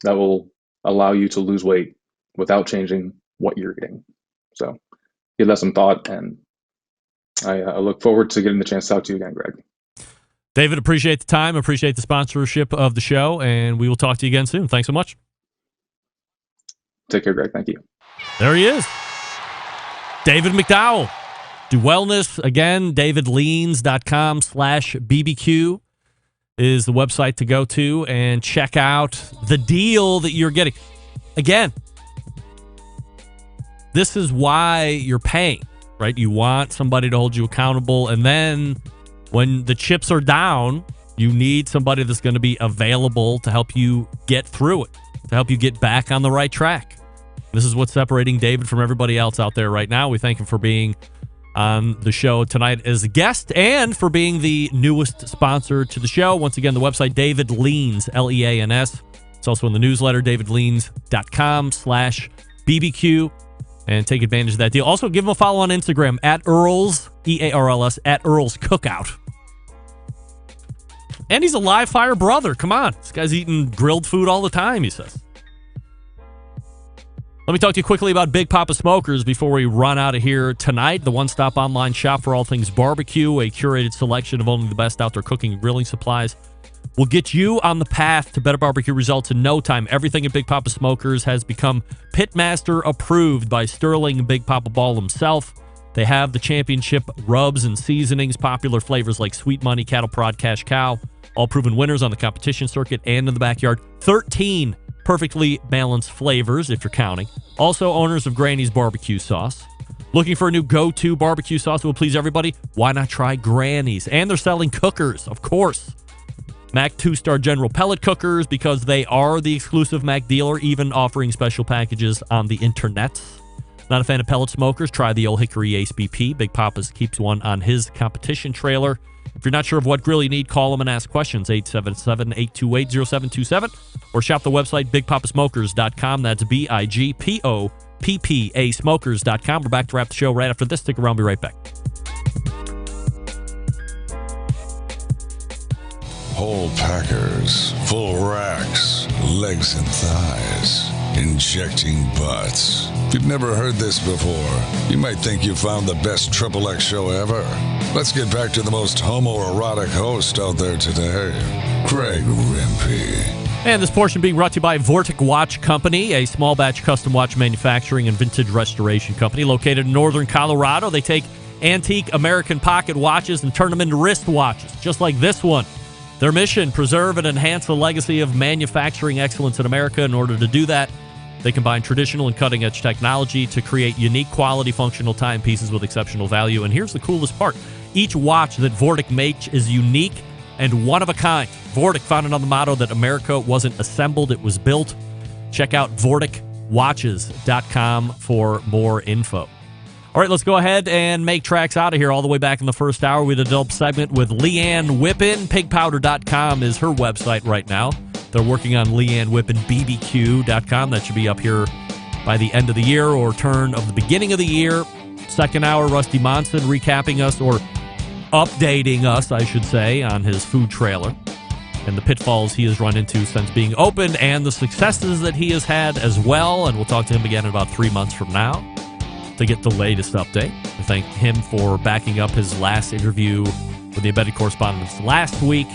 that will allow you to lose weight without changing what you're eating. So give that some thought, and I look forward to getting the chance to talk to you again, Greg. David, appreciate the time, appreciate the sponsorship of the show, and we will talk to you again soon. Thanks so much. Take care, Greg. Thank you. There he is. David McDowell. Do wellness. Again, davidleans.com/BBQ is the website to go to and check out the deal that you're getting. Again, this is why you're paying, right? You want somebody to hold you accountable. And then when the chips are down, you need somebody that's going to be available to help you get through it, to help you get back on the right track. This is what's separating David from everybody else out there right now. We thank him for being on the show tonight as a guest and for being the newest sponsor to the show. Once again, the website, David Leans, Leans. It's also in the newsletter, davidleans.com/BBQ, and take advantage of that deal. Also, give him a follow on Instagram, @Earls, EARLS, @Earls Cookout. And he's a live fire brother. Come on. This guy's eating grilled food all the time, he says. Let me talk to you quickly about Big Papa Smokers before we run out of here tonight. The one-stop online shop for all things barbecue, a curated selection of only the best outdoor cooking and grilling supplies, will get you on the path to better barbecue results in no time. Everything at Big Papa Smokers has become Pitmaster approved by Sterling Big Papa Ball himself. They have the championship rubs and seasonings, popular flavors like Sweet Money, Cattle Prod, Cash Cow, all proven winners on the competition circuit and in the backyard. 13 perfectly balanced flavors, if you're counting. Also, owners of Granny's Barbecue Sauce. Looking for a new go-to barbecue sauce that will please everybody? Why not try Granny's? And they're selling cookers, of course. Mac 2-star General Pellet Cookers, because they are the exclusive Mac dealer, even offering special packages on the internet. Not a fan of pellet smokers? Try the Old Hickory Ace BP. Big Papa's keeps one on his competition trailer. If you're not sure of what grill you need, call them and ask questions, 877-828-0727, or shop the website, bigpapasmokers.com. That's BIGPOPPA smokers.com. We're back to wrap the show right after this. Stick around. Be right back. Whole packers, full racks, legs and thighs, injecting butts. If you've never heard this before, you might think you found the best XXX show ever. Let's get back to the most homoerotic host out there today, Greg Rempe. And this portion being brought to you by Vortic Watch Company, a small batch custom watch manufacturing and vintage restoration company located in northern Colorado. They take antique American pocket watches and turn them into wrist watches, just like this one. Their mission, preserve and enhance the legacy of manufacturing excellence in America. In order to do that, they combine traditional and cutting-edge technology to create unique quality functional timepieces with exceptional value. And here's the coolest part. Each watch that Vortic makes is unique and one of a kind. Vortic, founded on the motto that America wasn't assembled, it was built. Check out VorticWatches.com for more info. All right, let's go ahead and make tracks out of here. All the way back in the first hour, we had a dope segment with Ann Whippen. Pigpowder.com is her website right now. They're working on AnnWhippenBBQ.com. That should be up here by the end of the year or turn of the beginning of the year. Second hour, Rusty Monson recapping us, or updating us, I should say, on his food trailer and the pitfalls he has run into since being opened and the successes that he has had as well. And we'll talk to him again in about 3 months from now to get the latest update. I thank him for backing up his last interview with the Embedded Correspondents last week.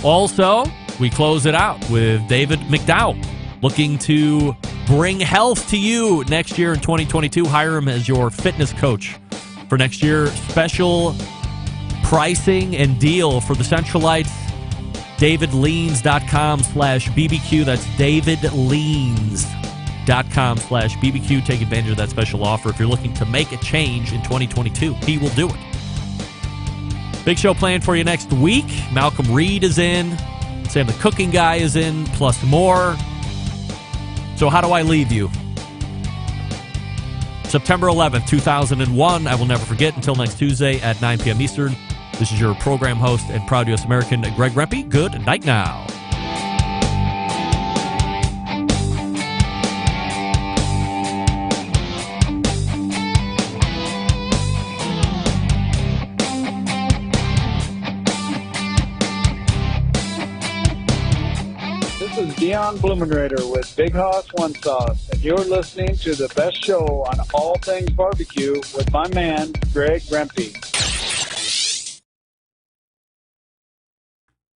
Also, we close it out with David McDowell, looking to bring health to you next year in 2022. Hire him as your fitness coach for next year. Special pricing and deal for the Centralites. DavidLeans.com/BBQ. That's DavidLeans.com/BBQ. Take advantage of that special offer if you're looking to make a change in 2022. He will do it. Big show planned for you next week. Malcolm Reed is in. Sam the Cooking Guy is in, plus more. So how do I leave you? September 11th, 2001. I will never forget. Until next Tuesday at 9 p.m. Eastern. This is your program host and proud U.S. American, Greg Rempe. Good night now. This is Dion Blumenrader with Big Hoss One Sauce, and you're listening to the best show on all things barbecue with my man, Greg Rempe.